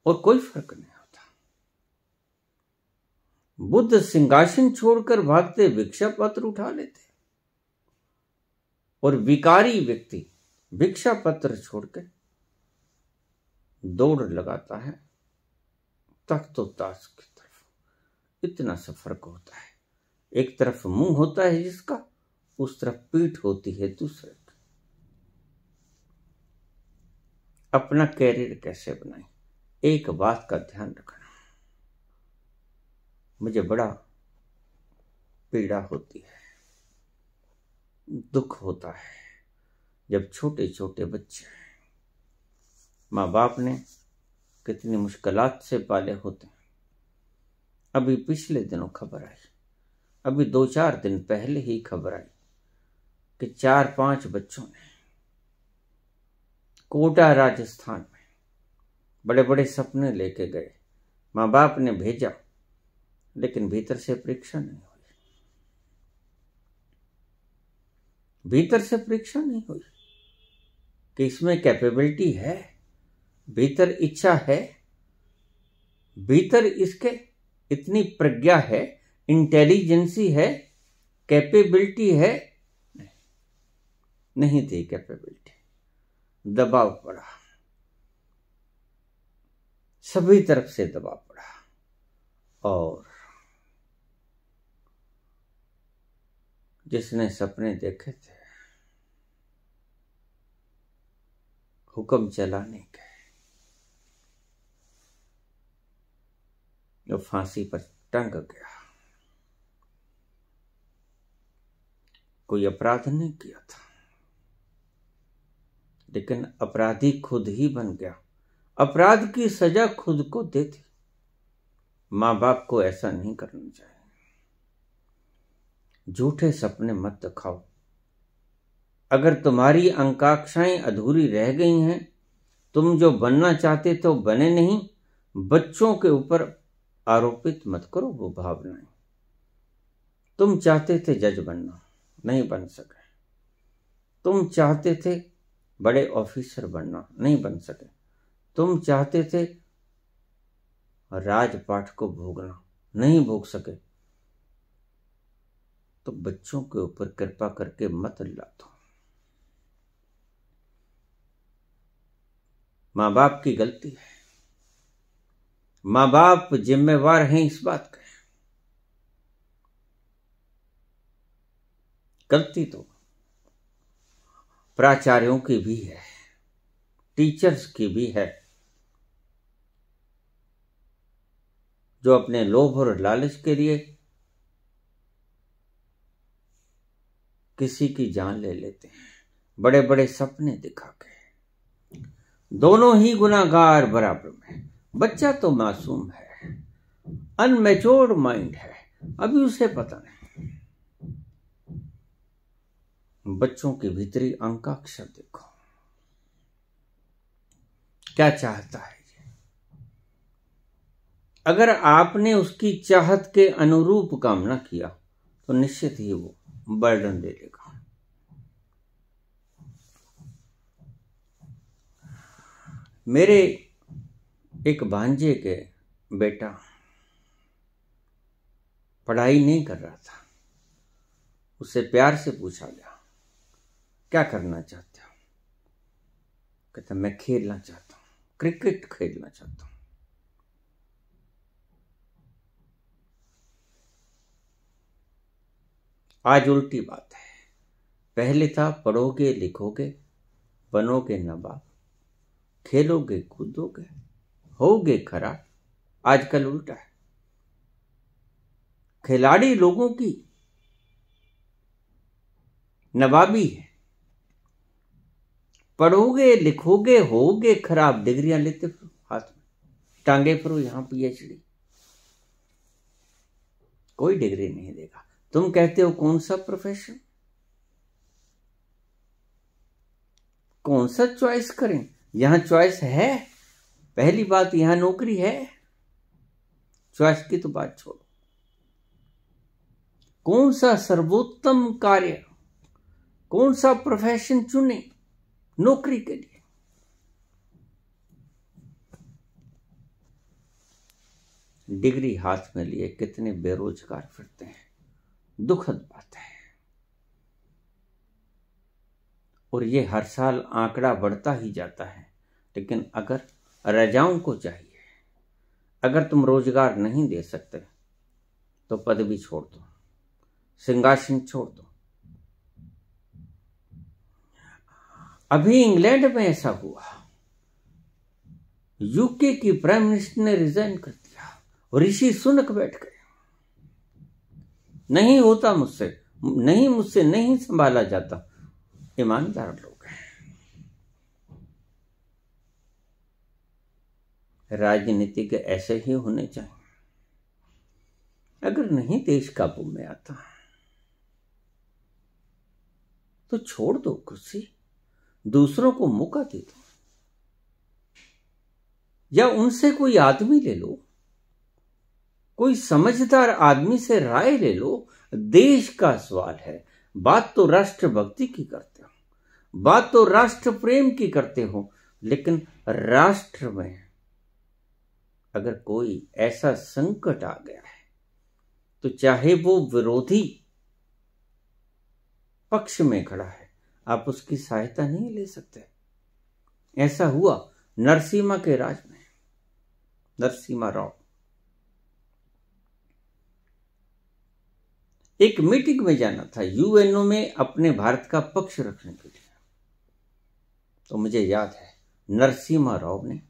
और कोई फर्क नहीं होता। बुद्ध सिंहासन छोड़कर भागते, भिक्षा पत्र उठा लेते, और विकारी व्यक्ति भिक्षा पत्र छोड़कर दौड़ लगाता है तख्तोताश की तरफ। इतना सा फर्क होता है। एक तरफ मुंह होता है जिसका, उस तरफ पीठ होती है दूसरे की। अपना कैरियर कैसे बनाए, एक बात का ध्यान रखना। मुझे बड़ा पीड़ा होती है, दुख होता है जब छोटे छोटे बच्चे माँ बाप ने कितनी मुश्किलात से पाले होते हैं। अभी पिछले दिनों खबर आई, अभी 2-4 दिन पहले ही खबर आई कि 4-5 बच्चों ने कोटा राजस्थान में बड़े बड़े सपने लेके गए। माँ बाप ने भेजा, लेकिन भीतर से परीक्षा नहीं हुई। भीतर से परीक्षा नहीं हुई कि इसमें कैपेबिलिटी है, भीतर इच्छा है, भीतर इसके इतनी प्रज्ञा है, इंटेलिजेंसी है, कैपेबिलिटी है। नहीं थी कैपेबिलिटी, दबाव पड़ा, सभी तरफ से दबाव पड़ा। और जिसने सपने देखे थे हुक्म चलाने के, वो फांसी पर टंग गया। कोई अपराध नहीं किया था, लेकिन अपराधी खुद ही बन गया। अपराध की सजा खुद को दे दी। मां बाप को ऐसा नहीं करना चाहिए। झूठे सपने मत दिखाओ। अगर तुम्हारी आकांक्षाएं अधूरी रह गई हैं, तुम जो बनना चाहते थे वो बने नहीं, बच्चों के ऊपर आरोपित मत करो वो भावनाएं। तुम चाहते थे जज बनना, नहीं बन सके। तुम चाहते थे बड़े ऑफिसर बनना, नहीं बन सके। तुम चाहते थे राजपाट को भोगना, नहीं भोग सके। तो बच्चों के ऊपर कृपा करके मत लादो। माँ बाप की गलती है, माँ बाप जिम्मेवार हैं इस बात का। गलती तो प्राचार्यों की भी है, टीचर्स की भी है, जो अपने लोभ और लालच के लिए किसी की जान ले लेते हैं, बड़े बड़े सपने दिखा के। दोनों ही गुनाहगार बराबर में। बच्चा तो मासूम है, अनमैच्योर्ड माइंड है, अभी उसे पता नहीं। बच्चों की भीतरी आकांक्षा देखो, क्या चाहता है ये। अगर आपने उसकी चाहत के अनुरूप काम न किया तो निश्चित ही वो बर्डन ले लेगा। मेरे एक भांजे के बेटा पढ़ाई नहीं कर रहा था, उससे प्यार से पूछा गया क्या करना चाहते हो? कहता मैं खेलना चाहता हूं, क्रिकेट खेलना चाहता हूं। आज उल्टी बात है। पहले था पढ़ोगे लिखोगे बनोगे नवाब, खेलोगे कूदोगे होगे खराब। आजकल उल्टा है। खिलाड़ी लोगों की नवाबी है। पढ़ोगे लिखोगे होगे खराब, डिग्रियां लेते फिरो हाथ में, टांगे फिरो यहां पीएचडी। कोई डिग्री नहीं देगा। तुम कहते हो कौन सा प्रोफेशन, कौन सा चॉइस करें? यहां चॉइस है? पहली बात यहां नौकरी है। चॉइस की तो बात छोड़ो। कौन सा सर्वोत्तम कार्य, कौन सा प्रोफेशन चुने नौकरी के लिए? डिग्री हाथ में लिए कितने बेरोजगार फिरते हैं, दुखद बात है। और ये हर साल आंकड़ा बढ़ता ही जाता है। लेकिन अगर राजाओं को चाहिए, अगर तुम रोजगार नहीं दे सकते तो पदवी छोड़ दो, सिंहासन छोड़ दो। अभी इंग्लैंड में ऐसा हुआ, यूके की प्राइम मिनिस्टर ने रिजाइन कर दिया, ऋषि सुनक बैठ गए। नहीं होता मुझसे, नहीं संभाला जाता। ईमानदार लोग हैं। राजनीतिक ऐसे ही होने चाहिए। अगर नहीं देश काबू में आता तो छोड़ दो कुर्सी, दूसरों को मौका दे दो, या उनसे कोई आदमी ले लो, कोई समझदार आदमी से राय ले लो। देश का सवाल है। बात तो राष्ट्रभक्ति की करते हो, बात तो राष्ट्र प्रेम की करते हो, लेकिन राष्ट्र में अगर कोई ऐसा संकट आ गया है तो चाहे वो विरोधी पक्ष में खड़ा है, आप उसकी सहायता नहीं ले सकते। ऐसा हुआ नरसिम्हा के राज में। नरसिम्हा राव एक मीटिंग में जाना था यूएनओ में अपने भारत का पक्ष रखने के लिए। तो मुझे याद है नरसिम्हा राव ने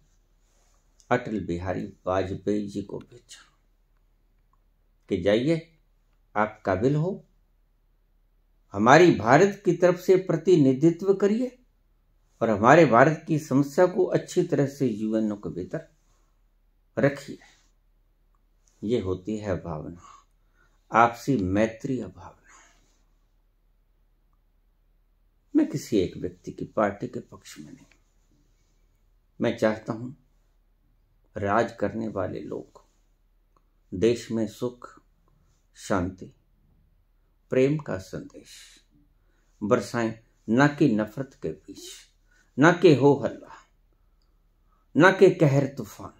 अटल बिहारी वाजपेयी जी को भेजा कि जाइए, आप काबिल हो, हमारी भारत की तरफ से प्रतिनिधित्व करिए और हमारे भारत की समस्या को अच्छी तरह से यूएनओ के भीतर रखिए। ये होती है भावना, आपसी मैत्रीय भावना। मैं किसी एक व्यक्ति की पार्टी के पक्ष में नहीं। मैं चाहता हूं राज करने वाले लोग देश में सुख शांति प्रेम का संदेश बरसाएं, न कि नफरत के बीच, न कि हो हल्ला, न कि कहर तूफान,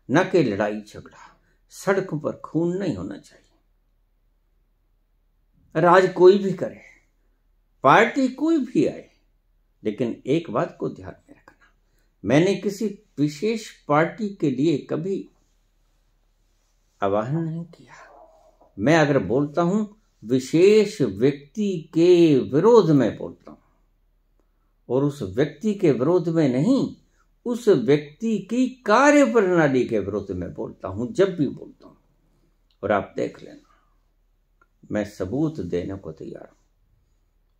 न कि लड़ाई झगड़ा। सड़कों पर खून नहीं होना चाहिए। राज कोई भी करे, पार्टी कोई भी आए, लेकिन एक बात को ध्यान में रखना, मैंने किसी विशेष पार्टी के लिए कभी आह्वान नहीं किया। मैं अगर बोलता हूं विशेष व्यक्ति के विरोध में बोलता हूं, और उस व्यक्ति के विरोध में नहीं, उस व्यक्ति की कार्य प्रणाली के विरोध में बोलता हूं जब भी बोलता हूं। और आप देख लेना, मैं सबूत देने को तैयार हूं।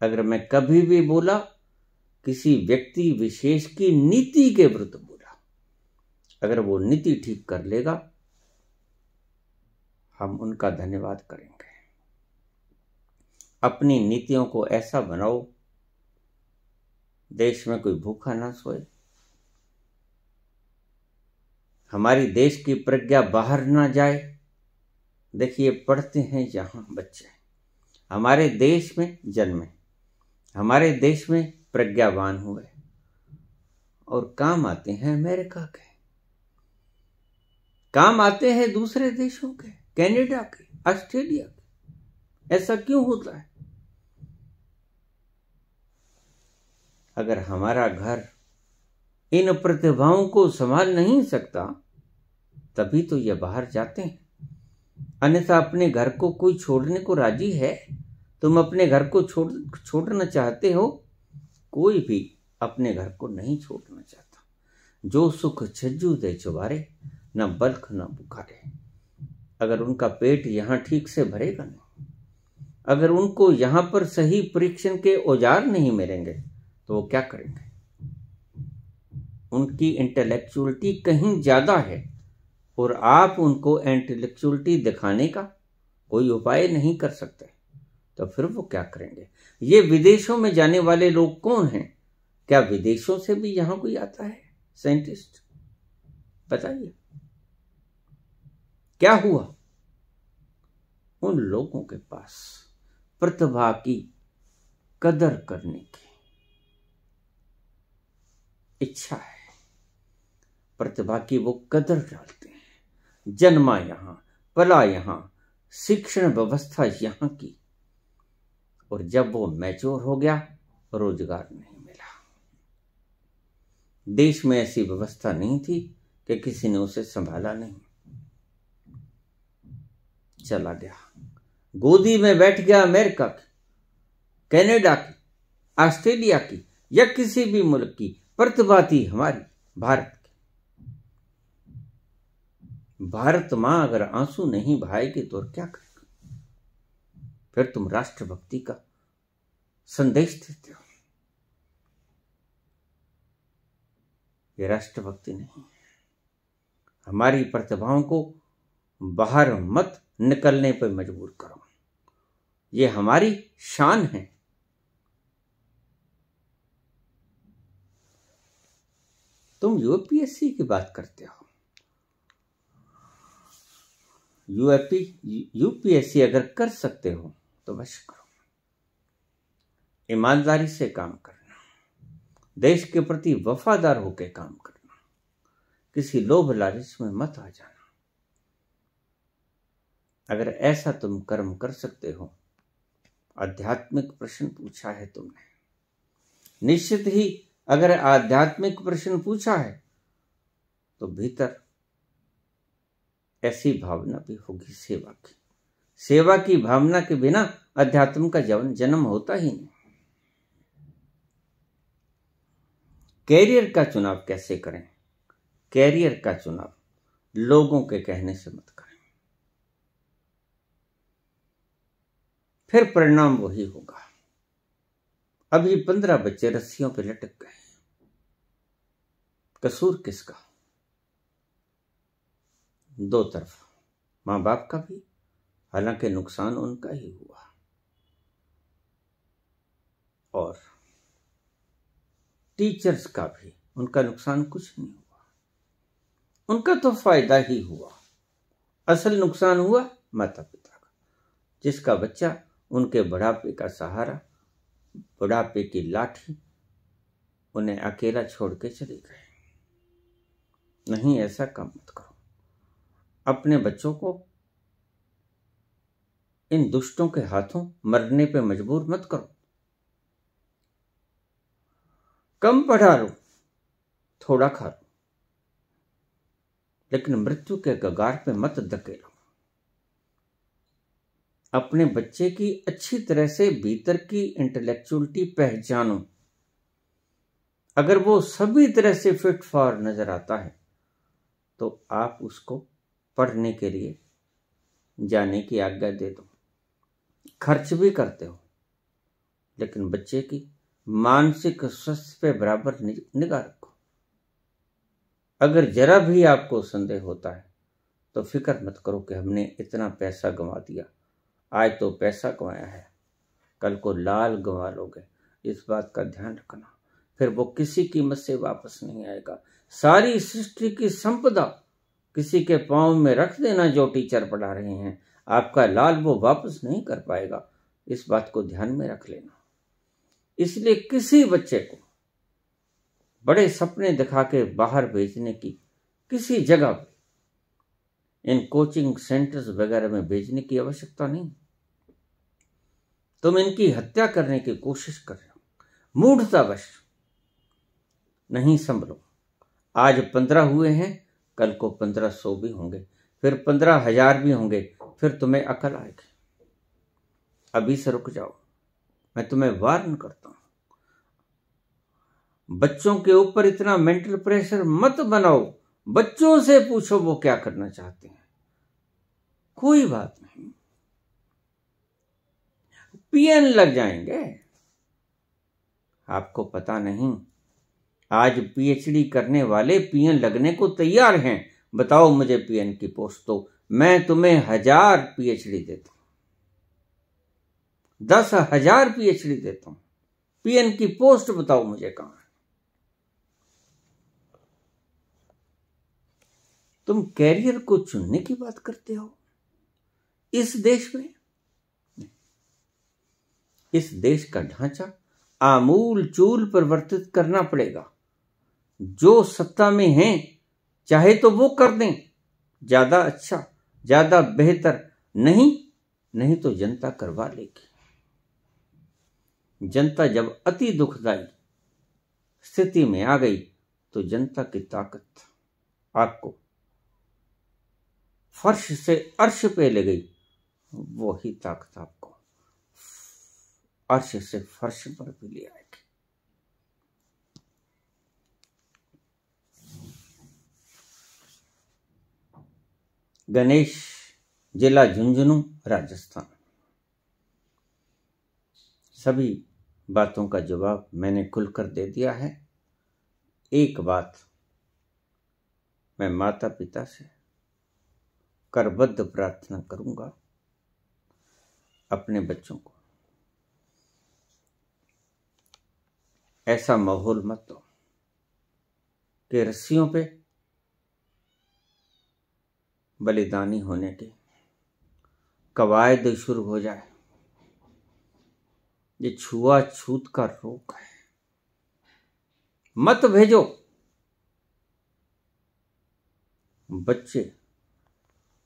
अगर मैं कभी भी बोला किसी व्यक्ति विशेष की नीति के विरुद्ध बोला, अगर वो नीति ठीक कर लेगा, हम उनका धन्यवाद करेंगे। अपनी नीतियों को ऐसा बनाओ देश में कोई भूखा ना सोए, हमारी देश की प्रज्ञा बाहर ना जाए। देखिए, पढ़ते हैं जहां बच्चे, हमारे देश में जन्मे, हमारे देश में प्रज्ञावान हुए, और काम आते हैं अमेरिका के, काम आते हैं दूसरे देशों के, कनाडा के, ऑस्ट्रेलिया के। ऐसा क्यों होता है? अगर हमारा घर इन प्रतिभाओं को संभाल नहीं सकता, तभी तो ये बाहर जाते हैं। अन्यथा अपने घर को कोई छोड़ने को राजी है तुम अपने घर को छोड़ना चाहते हो? कोई भी अपने घर को नहीं छोड़ना चाहता। जो सुख छज्जू दे चुबारे, न बल्ख न बुखारे। अगर उनका पेट यहाँ ठीक से भरेगा नहीं, अगर उनको यहाँ पर सही परीक्षण के औजार नहीं मिलेंगे, तो वो क्या करेंगे? उनकी इंटेलेक्चुअलिटी कहीं ज्यादा है और आप उनको इंटेलेक्चुअलिटी दिखाने का कोई उपाय नहीं कर सकते, तो फिर वो क्या करेंगे? ये विदेशों में जाने वाले लोग कौन हैं? क्या विदेशों से भी यहां कोई आता है साइंटिस्ट? बताइए क्या हुआ? उन लोगों के पास प्रतिभा की कदर करने की इच्छा है, प्रतिभा की वो कदर डालते हैं। जन्मा यहां, पला यहां, शिक्षण व्यवस्था यहां की, और जब वो मैच्योर हो गया, रोजगार नहीं मिला। देश में ऐसी व्यवस्था नहीं थी कि किसी ने उसे संभाला नहीं, चला गया, गोदी में बैठ गया अमेरिका की, कनाडा की, ऑस्ट्रेलिया की या किसी भी मुल्क की। प्रतिभा थी हमारी भारत की। भारत मां अगर आंसू नहीं बहाएगी तो क्या करेगी? फिर तुम राष्ट्रभक्ति का संदेश देते हो, ये राष्ट्रभक्ति नहीं है। हमारी प्रतिभाओं को बाहर मत निकलने पर मजबूर करो, ये हमारी शान है। तुम यूपीएससी की बात करते हो, यूपीएससी अगर कर सकते हो तो बस करो। ईमानदारी से काम करना, देश के प्रति वफादार होकर काम करना, किसी लोभ लालच में मत आ जाना। अगर ऐसा तुम कर्म कर सकते हो, आध्यात्मिक प्रश्न पूछा है तुमने, निश्चित ही अगर आध्यात्मिक प्रश्न पूछा है तो भीतर ऐसी भावना भी होगी सेवा की। सेवा की भावना के बिना अध्यात्म का जन्म होता ही नहीं। कैरियर का चुनाव कैसे करें? कैरियर का चुनाव लोगों के कहने से मत करें, फिर परिणाम वही होगा। अभी 15 बच्चे रस्सियों पर लटक गए, कसूर किसका? दो तरफ, मां बाप का भी, हालांकि नुकसान उनका ही हुआ, और टीचर्स का भी, उनका नुकसान कुछ नहीं हुआ, उनका तो फायदा ही हुआ। असल नुकसान हुआ माता पिता का, जिसका बच्चा उनके बुढ़ापे का सहारा, बुढ़ापे की लाठी उन्हें अकेला छोड़ के चले गए। नहीं, ऐसा काम मत करो। अपने बच्चों को इन दुष्टों के हाथों मरने पे मजबूर मत करो। कम पढ़ा लो, थोड़ा खा लो, लेकिन मृत्यु के कगार पे मत धकेलो। अपने बच्चे की अच्छी तरह से भीतर की इंटेलेक्चुअलिटी पहचानो। अगर वो सभी तरह से फिट फॉर नजर आता है तो आप उसको पढ़ने के लिए जाने की आज्ञा दे दो। खर्च भी करते हो, लेकिन बच्चे की मानसिक स्वास्थ्य पे बराबर निगाह रखो। अगर जरा भी आपको संदेह होता है तो फिक्र मत करो कि हमने इतना पैसा गंवा दिया। आज तो पैसा गंवाया है, कल को लाल गंवा लोगे, इस बात का ध्यान रखना। फिर वो किसी कीमत से वापस नहीं आएगा। सारी सृष्टि की संपदा किसी के पांव में रख देना, जो टीचर पढ़ा रहे हैं, आपका लाल वो वापस नहीं कर पाएगा। इस बात को ध्यान में रख लेना। इसलिए किसी बच्चे को बड़े सपने दिखा के बाहर भेजने की, किसी जगह पे इन कोचिंग सेंटर्स वगैरह में भेजने की आवश्यकता नहीं। तुम इनकी हत्या करने की कोशिश कर रहे हो, मूढ़तावश। नहीं संभलो। आज 15 हुए हैं, कल को 1500 भी होंगे, फिर 15,000 भी होंगे, फिर तुम्हें अकल आएगी। अभी से रुक जाओ, मैं तुम्हें वार्न करता हूं। बच्चों के ऊपर इतना मेंटल प्रेशर मत बनाओ। बच्चों से पूछो वो क्या करना चाहते हैं, कोई बात नहीं, पीएन लग जाएंगे। आपको पता नहीं, आज पीएचडी करने वाले पीएन लगने को तैयार हैं। बताओ मुझे पीएन की पोस्ट दो, मैं तुम्हें 1000 पीएचडी देता हूं, 10,000 पीएचडी देता हूं। पीएन की पोस्ट बताओ मुझे कहां है। तुम कैरियर को चुनने की बात करते हो इस देश में। इस देश का ढांचा आमूल चूल परिवर्तित करना पड़ेगा। जो सत्ता में हैं चाहे तो वो कर दें, ज्यादा अच्छा, ज्यादा बेहतर, नहीं तो जनता करवा लेगी। जनता जब अति दुखदायी स्थिति में आ गई तो जनता की ताकत आपको फर्श से अर्श पे ले गई, वही ताकत आपको अर्श से फर्श पर भी ले आएगी। गणेश, जिला झुंझुनू, राजस्थान। सभी बातों का जवाब मैंने खुलकर दे दिया है। एक बात मैं माता पिता से करबद्ध प्रार्थना करूंगा, अपने बच्चों को ऐसा माहौल मत दो कि रस्सियों पे बलिदानी होने की कवायद शुरू हो जाए। ये छुआछूत का रोग है, मत भेजो। बच्चे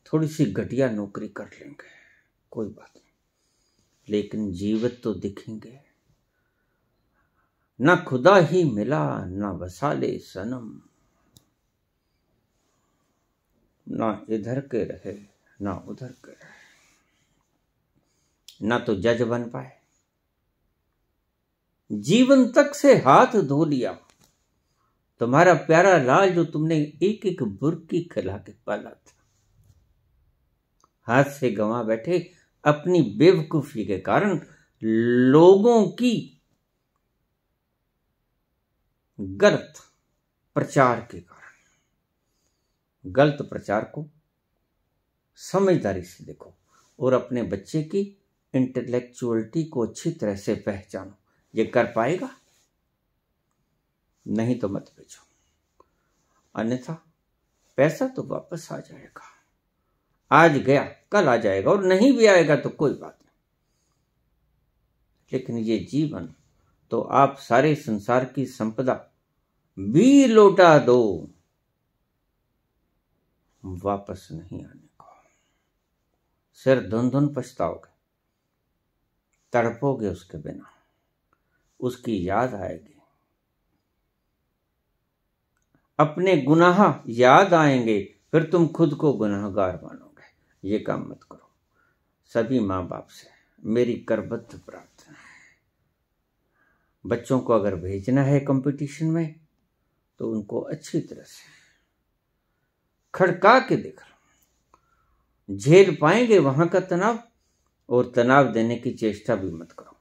थोड़ी सी घटिया नौकरी कर लेंगे, कोई बात नहीं, लेकिन जीवित तो दिखेंगे। ना खुदा ही मिला ना वसाले सनम, ना इधर के रहे ना उधर के रहे, ना तो जज बन पाए। जीवन तक से हाथ धो लिया। तुम्हारा प्यारा लाल जो तुमने एक एक बुर्की खिला के पाला था, हाथ से गंवा बैठे अपनी बेवकूफी के कारण, लोगों की गलत प्रचार के कारण। गलत प्रचार को समझदारी से देखो और अपने बच्चे की इंटेलेक्चुअलिटी को अच्छी तरह से पहचानो। ये कर पाएगा? नहीं तो मत भेजो, अन्यथा पैसा तो वापस आ जाएगा। आज गया कल आ जाएगा, और नहीं भी आएगा तो कोई बात नहीं, लेकिन ये जीवन तो आप सारे संसार की संपदा भी लौटा दो, वापस नहीं आने को। सिर धुन धुन पछताओगे, तड़पोगे उसके बिना, उसकी याद आएगी, अपने गुनाह याद आएंगे, फिर तुम खुद को गुनाहगार मानोगे। ये काम मत करो। सभी माँ बाप से मेरी करबद्ध प्रार्थना है, बच्चों को अगर भेजना है कंपटीशन में तो उनको अच्छी तरह से खड़का के दिखाओ। झेल पाएंगे वहां का तनाव, और तनाव देने की चेष्टा भी मत करो।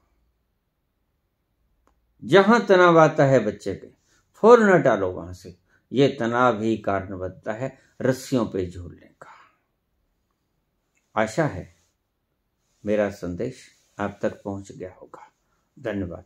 जहां तनाव आता है बच्चे पे, फौरन हटा लो वहां से। यह तनाव ही कारण बनता है रस्सियों पे झूलने का। आशा है मेरा संदेश आप तक पहुंच गया होगा। धन्यवाद।